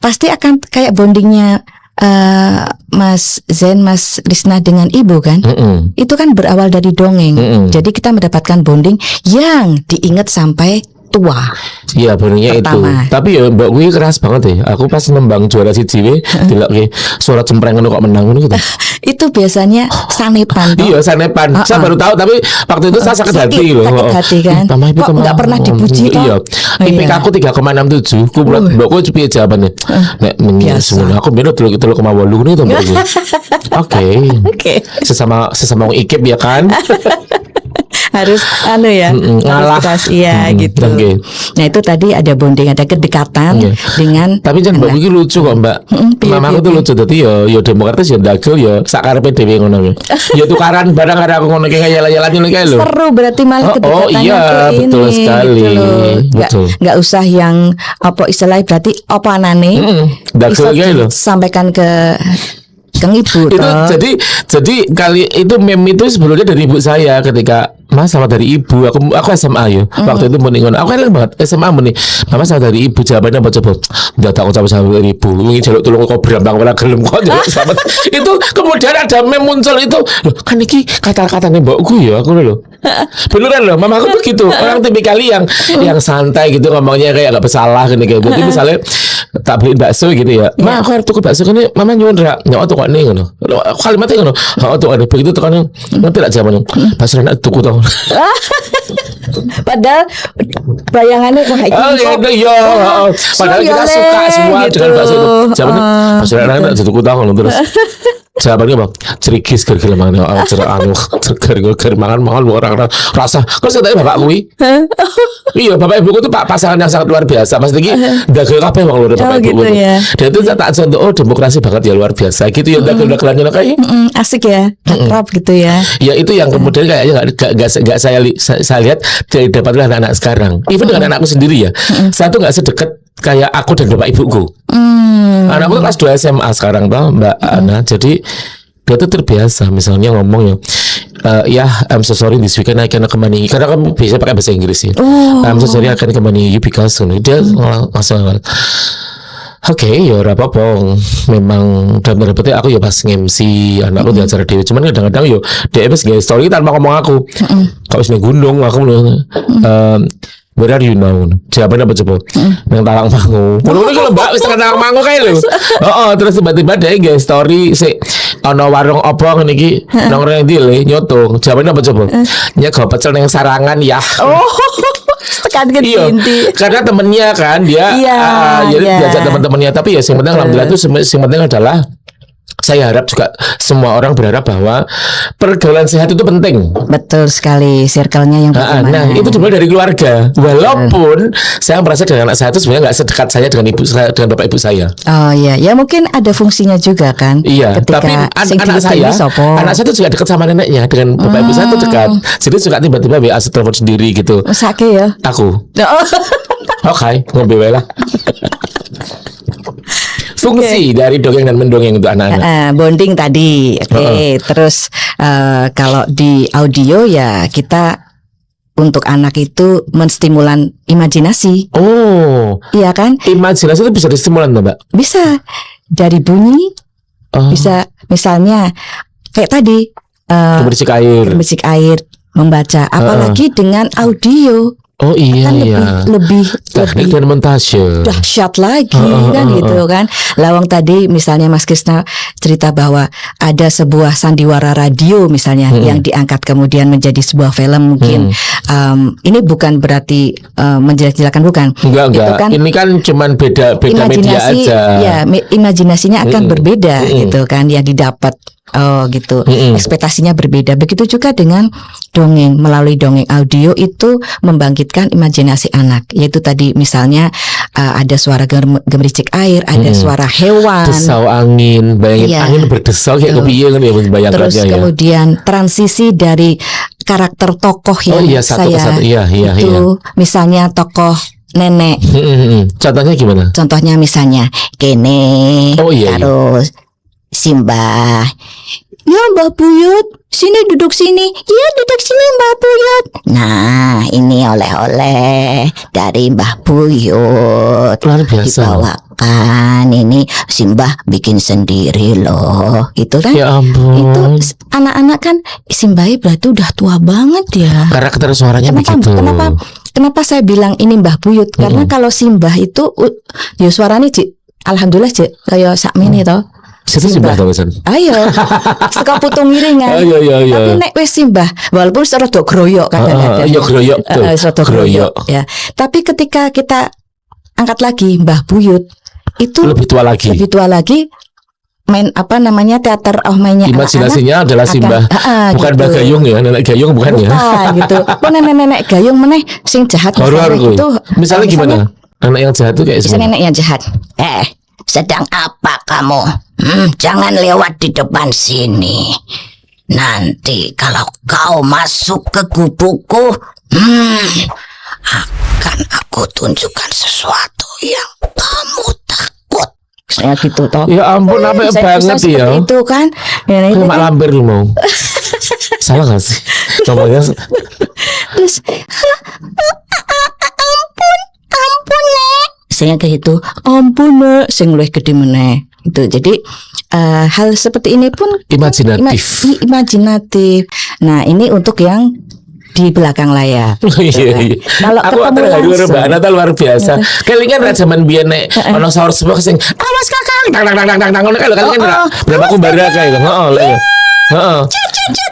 pasti akan kayak bondingnya Mas Zen, Mas Risna dengan ibu kan. Mm-mm. Itu kan berawal dari dongeng. Mm-mm. Jadi kita mendapatkan bonding yang diingat sampai tua. Iya bondingnya itu. Pertama. Tapi ya mbak gue keras banget ya. Aku pas nembang juara siji we, delok ke suara cempreng ngono kok menang ngono gitu. Itu biasanya sanepan toh. Iya sanepan. Saya baru tahu tapi waktu itu saya sakit hati loh. Sakit hati kan. Kok nggak pernah dipuji toh? Iya. IPK Iya. aku 3,67. Ku buat mbak gue piye jawabannya. Nek Biasa. semono aku beda 3,8 ngono to mbak gue. Oke. Oke. Sesama wong IKIP ya kan. Harus ngalah. harus iya gitu. Oke. Nah itu tadi ada bonding, ada kedekatan Iya. dengan Tapi jangan mbak anak. iki lucu kok mbak. piye, Mamaku piye, tuh lucu dadi yo demokratis yo ndagel yo sakarepe dhewe ngono. Yo tukaran barang karo aku ngono kayak yala-yalan ngene kae lho. Seru berarti malah Oh, kedekatannya iya, tuh betul ini sekali. gitu loh. Betul. Nggak usah yang apa istilahnya berarti apa anane Ndagel bisa kae lho. sampaikan ke ibu Itu toh. jadi kali itu meme itu sebelumnya dari ibu saya ketika Mas sama dari ibu aku SMA ya waktu itu mending ngono aku eling banget SMA mending Mama sama dari ibu jawabannya apa coba udah tak ucap sama dari ibu ini jaluk tolong kok berambang ora gelem kok jaluk selamat itu kemudian ada meme muncul itu loh kan iki kata-katanya mbakku ya aku loh beneran loh Mama aku begitu orang tipikal yang santai gitu ngomongnya kayak gak bersalah gini kayak berarti misalnya tak beliin bakso gitu ya Ma aku harus tuku bakso kan Mama nyuwun ra nyok tuku ning ngono kalimatnya ngono heeh tuku begitu tekan ngerti lak jaman bakso enak tuku to Padahal bayangannya wah iki oh kok- iya padahal kita Soalnya suka semua gitu. dengan bakso itu jawabannya bakso enak tuku to ngono terus jawabannya apa cerigis gergel mangan cerak anu gergel mangan orang rasa kok saya tanya bapak kuwi iya bapak ibuku tuh pasangan yang sangat luar biasa mas Diki dagel kabeh wong loro bapak gitu ibuku ya. dan itu saya tak contoh oh demokrasi banget ya luar biasa gitu ya dagel-dagelannya kayak asik ya, akrab gitu ya. ya itu yang kemudian kayaknya nggak saya lihat dari dapat oleh anak-anak sekarang even dengan anakku sendiri ya saya tuh nggak sedekat kayak aku dan bapak ibuku anakku tuh kelas 2 SMA sekarang tau Mbak Ana jadi dia tuh terbiasa misalnya ngomong ya ya I'm so sorry this weekend I cannot come money karena kamu bisa pakai bahasa Inggris ya I'm so sorry I can't come money you because dia langsung oke, ya ora apa-apa. Memang dalam tanda petik aku ya pas nge-MC anakku di acara dewe. Cuman kadang-kadang yo dia wis nge story tanpa ngomong aku. Kalau wis ning gunung aku where are you now? Jawabannya apa coba? Nang Talang Mangu. Ngono kalau Mbak wis nang Talang Mangu kae lho. Heeh, terus tiba-tiba dia nge story sik ana warung apa ngene iki nang rendi le nyoto. Jawabannya apa coba? Nyego pecel ning Sarangan ya. Oh, tekan ke Iya, inti. karena temennya kan dia, Iya, jadi iya. diajak teman-temannya. Tapi ya, yang penting alhamdulillah itu, yang penting adalah saya harap juga semua orang berharap bahwa pergaulan sehat itu penting. Betul sekali, circle-nya yang Nah, bagaimana. itu dimulai dari keluarga. Walaupun saya merasa dengan anak saya itu sebenarnya nggak sedekat saya dengan ibu saya, dengan bapak ibu saya. Oh iya, ya mungkin ada fungsinya juga kan. Iya, Ketika tapi sing anak dilebeni saya, sopo. anak saya itu juga dekat sama neneknya. Dengan bapak ibu saya itu dekat. Jadi suka tiba-tiba WA telepon sendiri gitu. Mesake ya. Aku, Oh, oke, ngombe wae lah. Fungsi dari dongeng dan mendongeng untuk anak-anak. bonding tadi. Oke, terus kalau di audio ya kita untuk anak itu menstimulan imajinasi. Oh, Iya kan? imajinasi itu bisa distimulan tuh, Mbak. Bisa dari bunyi, Oh, bisa misalnya kayak tadi gemericik air. berbisik air, membaca, apalagi dengan audio. Oh iya Kan iya. lebih Teknik dan montase. dahsyat lagi kan gitu kan. Lawang tadi misalnya Mas Krisna cerita bahwa ada sebuah sandiwara radio misalnya yang diangkat kemudian menjadi sebuah film mungkin. Ini bukan berarti menjelek-jelekan bukan. Enggak. Itu kan Ini kan cuman beda media imajinasi aja. ya imajinasinya akan berbeda gitu kan yang didapat. Oh gitu, ekspektasinya berbeda. Begitu juga dengan dongeng. Melalui dongeng audio itu membangkitkan imajinasi anak. Yaitu tadi misalnya ada suara gemericik air, ada suara hewan. Desau angin, bayangin Iya. angin berdesau kayak kepiye kan ya bayangkannya Terus ya. kemudian transisi dari karakter tokoh Oh yang iya, satu ke saya satu. Iya. itu misalnya tokoh nenek. Contohnya gimana? Contohnya misalnya kene, Oh, iya, iya. terus Simbah, ya Mbak Buyut, sini duduk sini. Iya duduk sini Mbak Buyut. Nah ini oleh-oleh dari Mbah Buyut Luar biasa. makan, ini Simbah bikin sendiri loh, gitu kan? Ya ampun. Itu anak-anak kan Simbai berarti udah tua banget ya. Karakter suaranya begitu. Kenapa saya bilang ini Mbah Buyut? Karena kalau Simbah itu ya suaranya alhamdulillah kayak sakmene to. Situ Simbah to pesan. Ayo, saka putu miringan. Iya. Tapi nek wis Simbah, walaupun rada groyok kadang-kadang. Iya groyok tuh. Rada groyok ya. Tapi ketika kita angkat lagi Mbah Buyut itu Lebih tua lagi. Main apa namanya teater mainnya Imajinasinya adalah Simbah. Bukan gitu. Mbah Gayung ya, nenek Gayung bukan ya. Gitu. Kok nenek Gayung meneh sing jahat Horor gitu. Misalnya gimana? Anak yang jahat tuh kayak Misalnya gimana? nenek yang jahat. Sedang apa kamu? Jangan lewat di depan sini. Nanti kalau kau masuk ke gubukku, akan aku tunjukkan sesuatu yang kamu takut. Saya gitu toh. Ya ampun, apa banget ya. Itu kan. Ya, Kayak itu Mak kan. Lampir lu mau. Salah gak sih? Ngomongnya Terus ampun nek. Saya kayak gitu. Ampun nek, sing luwih gede meneh. Itu jadi hal seperti ini pun imajinatif. imajinatif. Nah, ini untuk yang di belakang layar. Iya. Kalau Aku ketemu terharu langsung. Mbak Nata luar biasa. Kelingan ra zaman biyen nek ana sahur sebuah sing awas kakang tang ngono kalau kalian kan berapa kumbara kae. Heeh, lek. Heeh.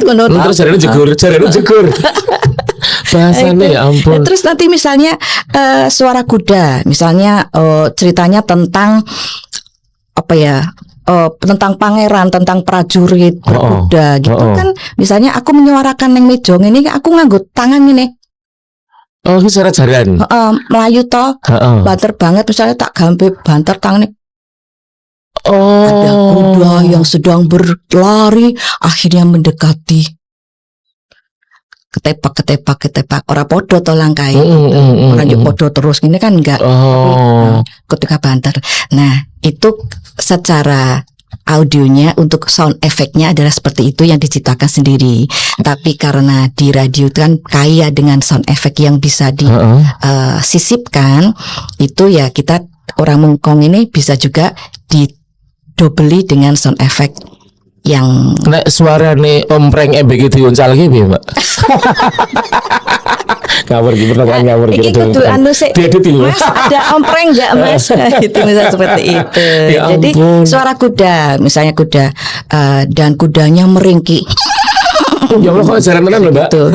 Ngono toh. Terus jarene jegur. Bahasanya ya ampun. Terus nanti misalnya suara kuda, misalnya ceritanya tentang apa ya? Tentang pangeran, tentang prajurit berkuda gitu kan. Misalnya aku menyuarakan neng mejong ini, aku nganggo tangan ini. Oh, ini suara jaran. Melayu toh, banter banget. Misalnya tak gampe banter tangannya. Ada kuda yang sedang berlari, akhirnya mendekati. Ketepak ora podo to langkai orang yo podo terus ini kan enggak. Tapi, ketika banter. Nah, itu secara audionya untuk sound efeknya adalah seperti itu yang diciptakan sendiri. Tapi karena di radio kan kaya dengan sound efek yang bisa disisipkan, itu ya kita orang Mungkong ini bisa juga didobeli dengan sound efek yang nek suarane ompreng begitu uncal iki piye, Mbak? Ngawur gitu, pertanyaan ngawur iki gitu. kudu anu sik. Diedit iki, Mas, ada ompreng enggak, Mas? Itu misalnya seperti itu. Ya Jadi ampun. suara kuda, misalnya kuda dan kudanya meringki. Ya Allah kok jaran tenan lho, Mbak. Tuh.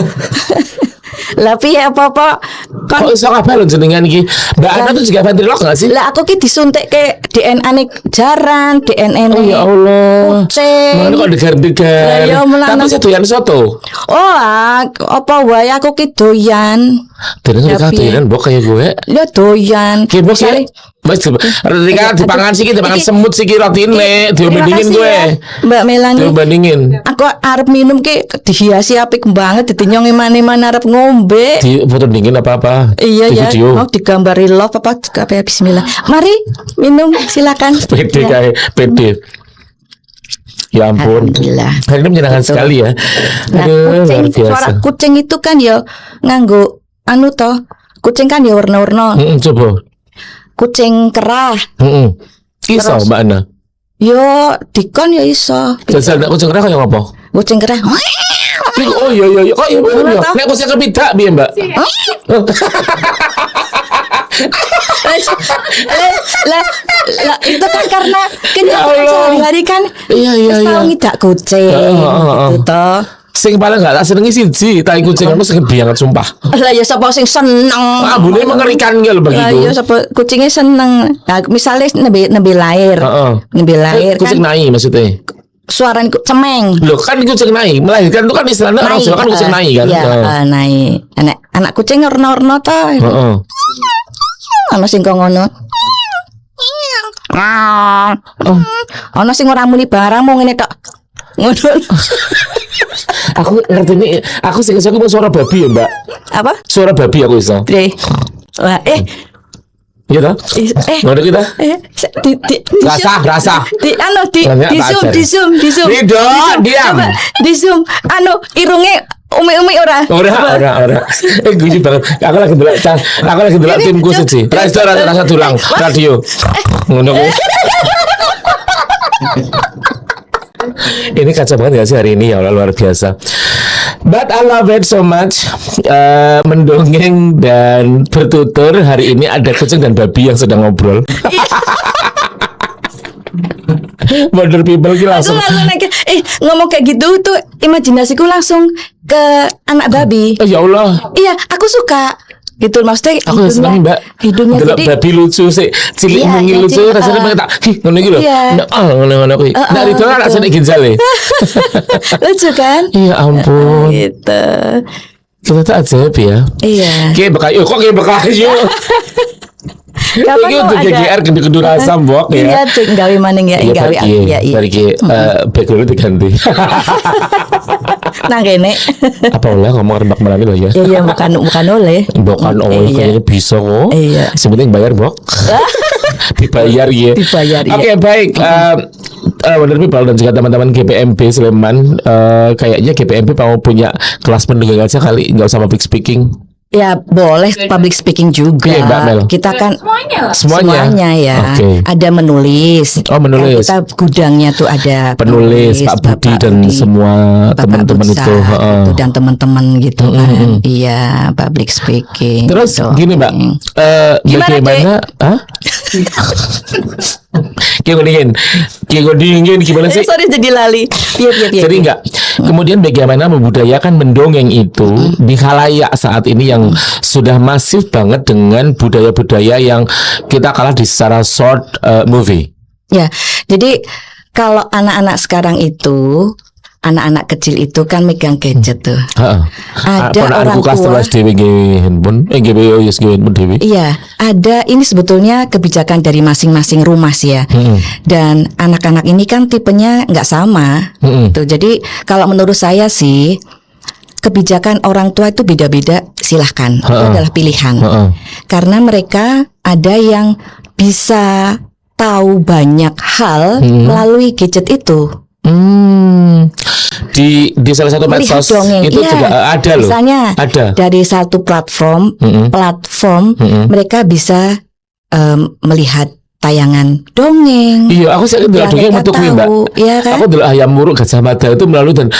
Tapi ya apa-apa Kok iso kabeh lho jenengan iki? Mbak Ana tuh juga ventriloq enggak sih? lah aku ki disuntik ke DNA nih jaran, DNA Oh nih ya Allah. kucing. Mana kok degar-degar. Lah, ya melana. Tapi saya doyan soto. Oh, apa wae aku ki doyan. Dene Ya, kok piye? doyan mbok kaya gue. Ya doyan. Ki mbok ya. Misalnya- Mas ketika dipangan siki dipangan Iki- semut siki rotine, Terima diombandingin kasih gue. ya, Mbak Melani. Diombandingin. Aku arep minum ki dihiasi apik banget, ditinyong iman-iman arep ngombe. Di foto dingin apa-apa. Iya Di ya, video. mau digambari love apa bismillah. Mari minum silakan. Pede Ya. kayak pede. Ya ampun. Alhamdulillah. Hari ini menyenangkan Betul. sekali ya. Nah, Aduh, kucing, luar biasa. suara kucing itu kan ya nganggo anu toh. Kucing kan ya warna-warna. Coba. Kucing kerah. Iso Terus? Mbak Ana. Yo dikon ya iso. Jajal nek kucing kerah kaya ngopo? Kucing kerah. Oh iya. Kok iya bener ya. Tahu. Nek kucing kepidak piye, Mbak? lah itu kan karena kenyataan Allah. sehari-hari kan Iya. wis tau ngidak kucing gitu toh. Sing paling gak tak senengi siji, tai kucing aku sing banget sumpah. Lah ya sapa sing seneng. Ambune mengerikan ya lho Lah begitu. ya sapa kucingnya seneng. Nah, misalnya nembe lahir. Heeh. Nembe lahir Kucing kan nai maksudnya. suaranya cemeng. Loh kan kucing nai, melahirkan itu kan istilahnya orang Jawa kan kucing nai kan. Iya, nai. Anak kucing warna-warna to. Heeh. Ana sing kok ngono. Ana sing ora muni barang mau ngene tok. Ngono. Aku ngerti nih, aku sing iso aku suara babi ya, Mbak. Apa? Suara babi aku iso. Wah, Iya toh? Ngono kita. Rasa. Di zoom. Rido, diam. Coba, di zoom. Irunge umi ora. Ora. Guyu banget. Aku lagi delok timku siji. Rasa tulang radio. Ngono kuwi. Ini kacau banget gak sih hari ini ya Allah, luar biasa. But I love it so much. Mendongeng dan bertutur. Hari ini ada kucing dan babi yang sedang ngobrol. Wonder people ki langsung ngomong kayak gitu tuh imajinasiku langsung ke anak babi. Oh ya Allah. Iya, aku suka. Gitu maksudnya aku seneng Mbak hidungnya jadi babi lucu sih cilik mungil lucu rasanya pengen tak ngono iki lho ngono kuwi dari itu kan rasanya ginjal lucu kan iya ampun gitu kita tak ajaib ya iya kayak bekayu kok kayak bekayu iki untuk GGR kedu rasa mbok ya iya tuh gawe maning ya gawe iya bari background diganti nang kene apa oleh ngomong rebak melani loh ya iya bukan oleh kayaknya bisa kok iya sebenarnya bayar mbok dibayar ya oke baik Wonder People dan juga teman-teman GPMP Sleman kayaknya GPMP mau punya kelas pendongeng aja kali nggak usah public speaking. Ya boleh public speaking juga. Iya, Mbak Mel. Kita kan semuanya ya. Okay. Ada menulis. Oh menulis. Kita gudangnya tuh ada penulis Pak Budi dan semua teman-teman itu dan teman-teman gitu kan. Iya public speaking. Terus gitu. Gini Mbak, bagaimana? Kayak dingin gimana sih? Sorry jadi lali. Jadi enggak. Kemudian bagaimana membudayakan mendongeng itu di khalayak saat ini yang sudah masif banget dengan budaya-budaya yang kita kalah di secara short movie. Ya, jadi kalau anak-anak sekarang itu anak-anak kecil itu kan megang gadget tuh. Ada orang tua kelas dewe handphone, handphone dewe. Iya, ada ini sebetulnya kebijakan dari masing-masing rumah sih ya. Dan anak-anak ini kan tipenya nggak sama. Tuh, jadi kalau menurut saya sih kebijakan orang tua itu beda-beda. Silahkan, itu adalah pilihan. Karena mereka ada yang bisa tahu banyak hal melalui gadget itu. Di salah satu medsos itu juga ada loh. Misalnya ada dari satu platform mereka bisa melihat tayangan dongeng. Iya, aku sering delok dongeng metu kuwi, Mbak. Iya kan? Aku delok Ayam Muruk Gajah Mada itu melalui dan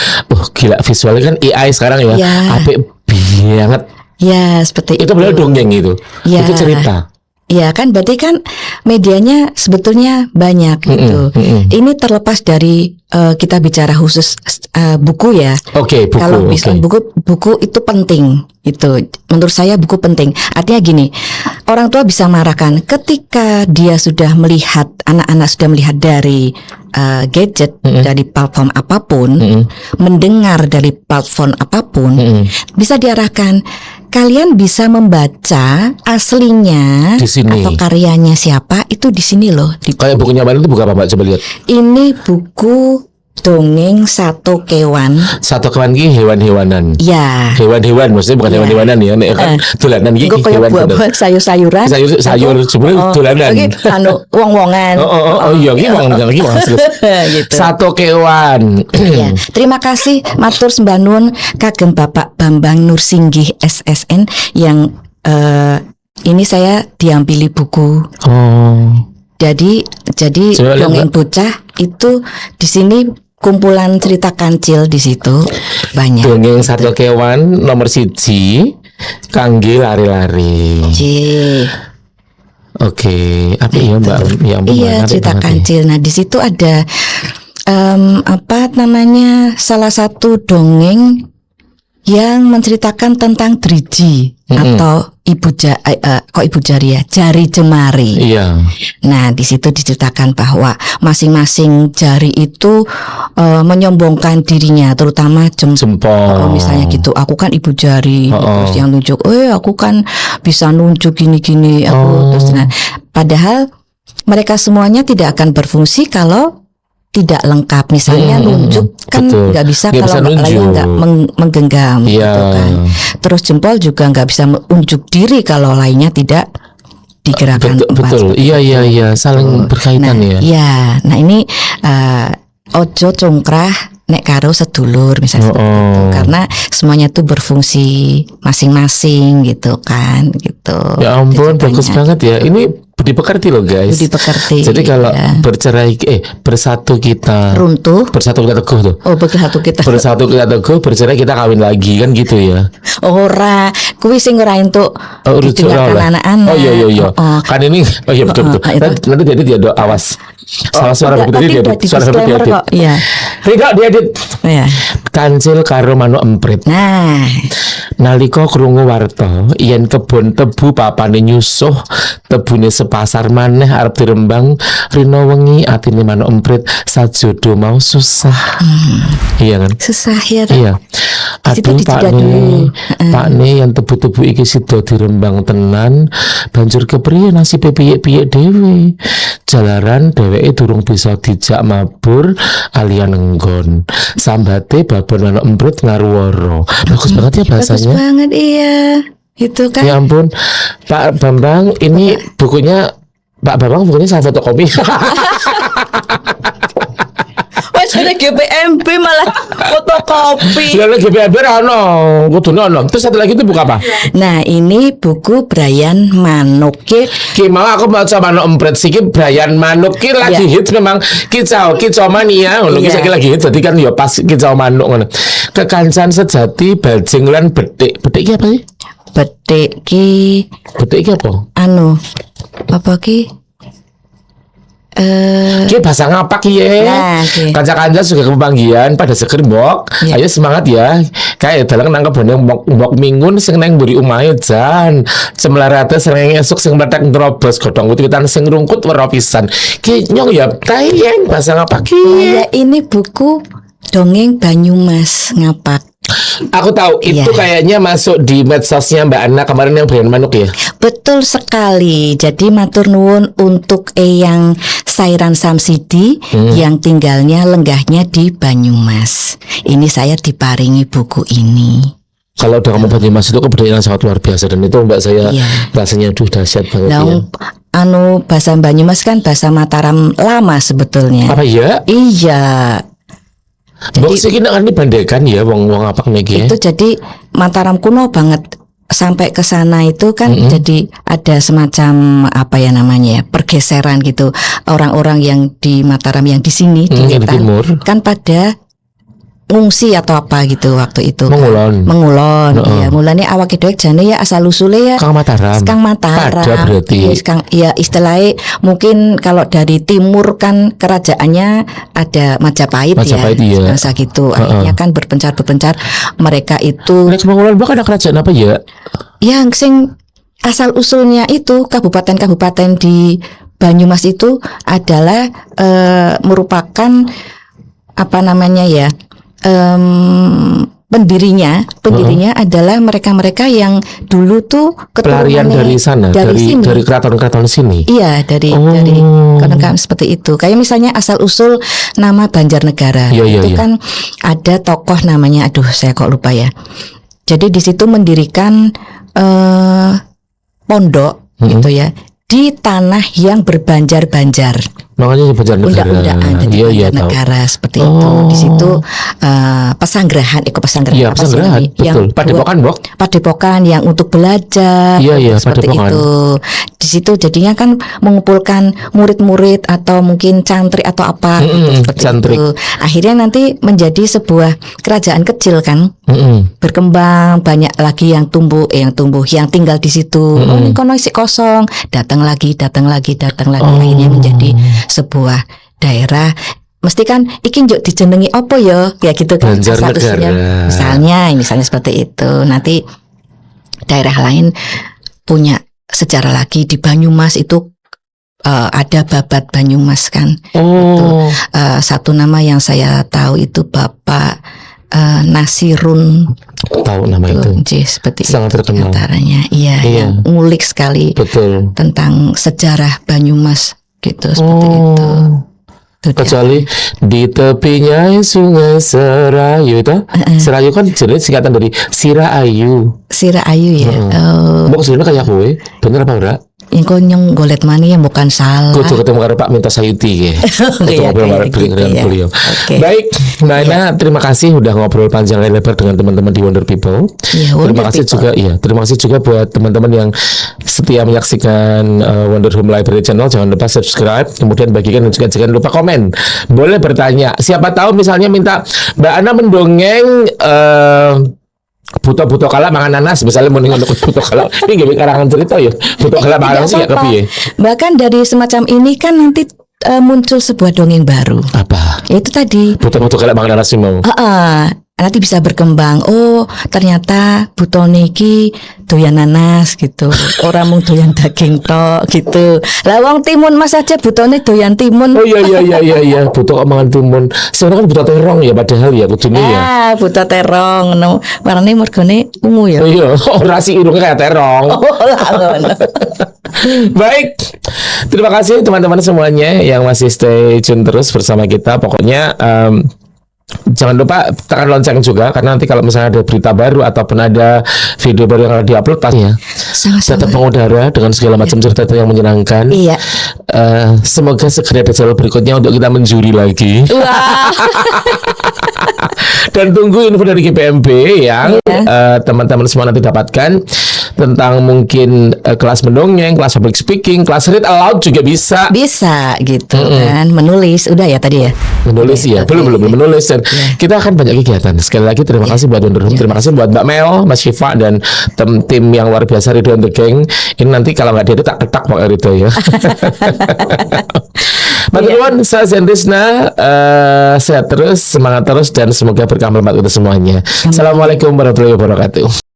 gila visualnya kan AI sekarang ya. Apik banget. Ya, seperti itu. Itu benar dongeng itu. Ya. Itu cerita. Ya kan berarti kan medianya sebetulnya banyak gitu. Ini terlepas dari kita bicara khusus buku ya. Oke, buku. Kalau buku itu penting. Itu menurut saya buku penting. Artinya gini, orang tua bisa marahkan ketika dia sudah melihat anak-anak sudah melihat dari gadget dari platform apapun, mendengar dari platform apapun, bisa diarahkan. Kalian bisa membaca aslinya atau karyanya siapa itu di sini loh. Kayak bukunya mana itu buku apa Mbak? Coba lihat. Ini buku dongeng Satu Kewan. Satu Kewan ini hewan-hewanan. Ya. Hewan-hewan maksudnya bukan hewan-hewanan ya. Nek kan dolanan iki hewan. Buah sayur-sayuran. Sayur sebenarnya dolanan. Oke, wong-wongan. Oh iya iki wong gitu. Satu Kewan. Ya. Terima kasih matur sembah nuwun kagem Bapak Bambang Nursinggih SSN yang ini saya diampili buku. Jadi dongeng bocah itu di sini kumpulan cerita kancil di situ banyak. Dongeng Satu Kewan nomor 1 kangge lari-lari. Oke, apa ya Mbak? Ya ampun, iya cerita kancil. Nah di situ ada salah satu dongeng yang menceritakan tentang driji atau ibu jari ya, jari jemari. Iya. Nah, di situ diceritakan bahwa masing-masing jari itu menyombongkan dirinya, terutama jempol. Misalnya gitu, aku kan ibu jari, terus yang nunjuk, aku kan bisa nunjuk gini-gini, terus. Nah, padahal mereka semuanya tidak akan berfungsi kalau tidak lengkap. Misalnya nunjuk kan nggak bisa kalau lainnya nggak menggenggam gitu kan. Terus jempol juga nggak bisa menunjuk diri kalau lainnya tidak digerakkan Betul, empat. betul. Iya, saling berkaitan Nah, ya. iya. Nah ini ojo congkrah nek karo sedulur misalnya seperti itu, karena semuanya tuh berfungsi masing-masing gitu kan, gitu. Ya ampun, Jadi bagus banyak. banget ya. Ini budi pekerti loh guys. Budi pekerti, Jadi kalau ya. bersatu kita Runtuh. bersatu kita teguh tuh. Oh bersatu kita. Bersatu kita teguh, bercerai kita kawin lagi kan gitu ya. Ora, kuwi sing ora entuk Oh, rujuk didengarkan lah. anak-anak. Oh iya. Oh. Kan ini betul. itu. Nanti dia do awas. Salah suara Enggak, begitu tapi dia udah di suara begitu disclaimer dia. kok. Iya. Tidak diedit. Iya. Kancil karo manuk emprit. Nah, Nalika krungu warta yen kebon tebu papane nyusuh, tebune sepasar maneh arep dirembang, rina wengi atine manuk emprit sajodo mau susah. Iya kan? susah ya. Iya. Situ Aduh dijeda dulu. Pakne yang tebu-tebu iki sida dirembang tenan, banjur kepriye nasibe piye-piye dhewe. Jalaran dheweke durung bisa dijak mabur alian enggon. Sambate babon manuk emprit ngaruwara. Bagus banget ya Bagus bahasanya. banget iya. Itu kan. Ya ampun, Pak Bambang, ini bukunya Pak Bambang bukunya saya fotokopi. Wes ada GPMB malah fotokopi. Ya lagi BB ono, kudune ono. Terus satu lagi itu buku apa? Nah, ini buku Brian Manoke. Ki mau aku maca manuk emprit siki Brian Manuk ki lagi hits memang kicau mania ngono ki Iya. saiki lagi hits dadi kan ya pas kicau manuk ngono. Kekancan sejati bajing lan betik. Betik ki apa sih? Betik ki Betik ki apa? anu apa ki? Ki bahasa ngapak ye. Nah, ki. Kanca-kanca juga kepanggian pada seger mbok. Iya. Ayo semangat ya. Kayak dalang nangkep bone mbok mingun sing nang mburi omahe jan. Cemlarate srengenge esuk sing mlethek nrobos godhong wit-witan sing rungkut weruh pisan. Ki nyong ya tayeng bahasa ngapak ki. Ya ini buku dongeng Banyumas ngapak. Aku tahu itu Iya. kayaknya masuk di medsosnya Mbak Anna kemarin yang Brian Manuk ya. Betul sekali. Jadi matur nuwun untuk Eyang Sairan Samsidi yang tinggalnya lenggahnya di Banyumas. Ini saya diparingi buku ini. Kalau udah ngomong Banyumas itu kebudayaan yang sangat luar biasa dan itu Mbak saya Iya. rasanya dahsyat banget ya. Nah, anu bahasa Banyumas kan bahasa Mataram lama sebetulnya. Apa ya? Iya. Mbok sih kena kan dibandekan ya wong apa nih Itu jadi Mataram kuno banget. Sampai ke sana itu kan jadi ada semacam apa ya namanya ya, pergeseran gitu. Orang-orang yang di Mataram yang di sini di yang di Wetan, timur. kan pada ngungsi atau apa gitu waktu itu. Mengulon. Mengulon. Iya, mulane awake dhewe jane ya asal usule ya Kang Mataram. Kang Mataram. Pada berarti. Yes, Kang, ya istilahnya mungkin kalau dari timur kan kerajaannya ada Majapahit, Majapahit, ya. iya. Masa gitu. Akhirnya kan berpencar mereka itu Nek Mengulon Mbok ada kerajaan apa ya? yang sing asal usulnya itu kabupaten-kabupaten di Banyumas itu adalah merupakan apa namanya ya, pendirinya adalah mereka-mereka yang dulu tuh Pelarian keturunannya dari sana, dari sini. keraton-keraton sini. Iya, dari kan seperti itu. Kayak misalnya asal usul nama Banjarnegara. Iya, itu iya. kan ada tokoh namanya, aduh saya kok lupa ya. Jadi di situ mendirikan pondok gitu ya di tanah yang berbanjar-banjar. Makanya Banjarnegara. Undang-undangan jadi Iya, tahu. negara seperti itu. Di situ pesanggrahan, pesanggrahan Iya, apa sih pesanggrahan, namanya? Yang betul. Padepokan, Mbok. Padepokan yang untuk belajar, Iya, seperti padepokan. itu. Di situ jadinya kan mengumpulkan murid-murid atau mungkin cantri atau apa gitu, seperti cantrik. itu. Akhirnya nanti menjadi sebuah kerajaan kecil kan, berkembang, banyak lagi yang tumbuh, yang tinggal di situ. Oh, ini kono isi kosong, datang lagi. Akhirnya menjadi sebuah daerah. Mesti kan iki njuk dijenengi apa ya? Ya gitu kan. Banjarnegara. Misalnya seperti itu. Nanti daerah lain punya sejarah lagi. Di Banyumas itu ada Babat Banyumas kan. Oh. Satu nama yang saya tahu itu Bapak Nasirun. Tahu nama itu. Seperti Sangat itu terkenal. antaranya. Iya, yang ngulik sekali Betul. tentang sejarah Banyumas gitu, seperti itu. Itu dia. Kecuali di tepinya sungai Serayu itu. Serayu kan jenis singkatan dari Sira Ayu. Sira Ayu ya. Oh, Mbok sebenarnya kayak kowe, bener apa enggak? yang konyong golet mani yang bukan salah. Kudu ketemu karo Pak Minto Sayuti ya. Iya, kayak gitu dengan ya. beliau. Oke. Baik, Mbak Ana, terima kasih udah ngobrol panjang lebar dengan teman-teman di Wonder People. Iya, Wonder terima kasih People. juga, terima kasih juga buat teman-teman yang setia menyaksikan Wonder Home Library Channel. Jangan lupa subscribe, kemudian bagikan dan juga jangan lupa komen. Boleh bertanya. Siapa tahu misalnya minta Mbak Ana mendongeng buto-buto kala mangan nanas, misalnya mau nengok buto kala ini gak karangan cerita ya buto kala mangan Tidak nanas ya apa-apa. kepiye Bahkan dari semacam ini kan nanti muncul sebuah dongeng baru. apa Yaitu tadi buto-buto kala mangan nanas sih mau nanti bisa berkembang. Oh, ternyata butone iki doyan nanas gitu. Orang mung doyan daging tok gitu. Lah wong timun Mas aja butone doyan timun. oh iya buto kok mangan timun sebenarnya kan buto terong ya padahal ya kudune ya Buta terong no. Warnane mergone ungu ya. oh iya ora sih irungnya kayak terong. Oh, lah ngono. Baik, terima kasih teman-teman semuanya yang masih stay tune terus bersama kita. Pokoknya jangan lupa tekan lonceng juga, karena nanti kalau misalnya ada berita baru ataupun ada video baru yang akan diupload pastinya Sama-sama. tetap mengudara dengan segala macam cerita yang menyenangkan. Iya. Semoga segera ada jalur berikutnya untuk kita menjuri lagi. Wah. Dan tunggu info dari GPMB yang teman-teman semua nanti dapatkan tentang mungkin kelas mendongeng, kelas public speaking, kelas read aloud juga bisa. Bisa gitu kan. Menulis udah ya tadi ya. Menulis ya, belum menulis dan kita akan banyak kegiatan. Sekali lagi terima kasih buat Wonder Home, terima kasih buat Mbak Mel, Mas Syifa dan tim yang luar biasa Ridho and the Gang. Ini nanti kalau nggak dia tak ketak Pak Ridho ya. Teman-teman, saya Zendrisna, sehat terus, semangat terus dan semoga berkah bermanfaat untuk semuanya. Assalamualaikum warahmatullahi wabarakatuh.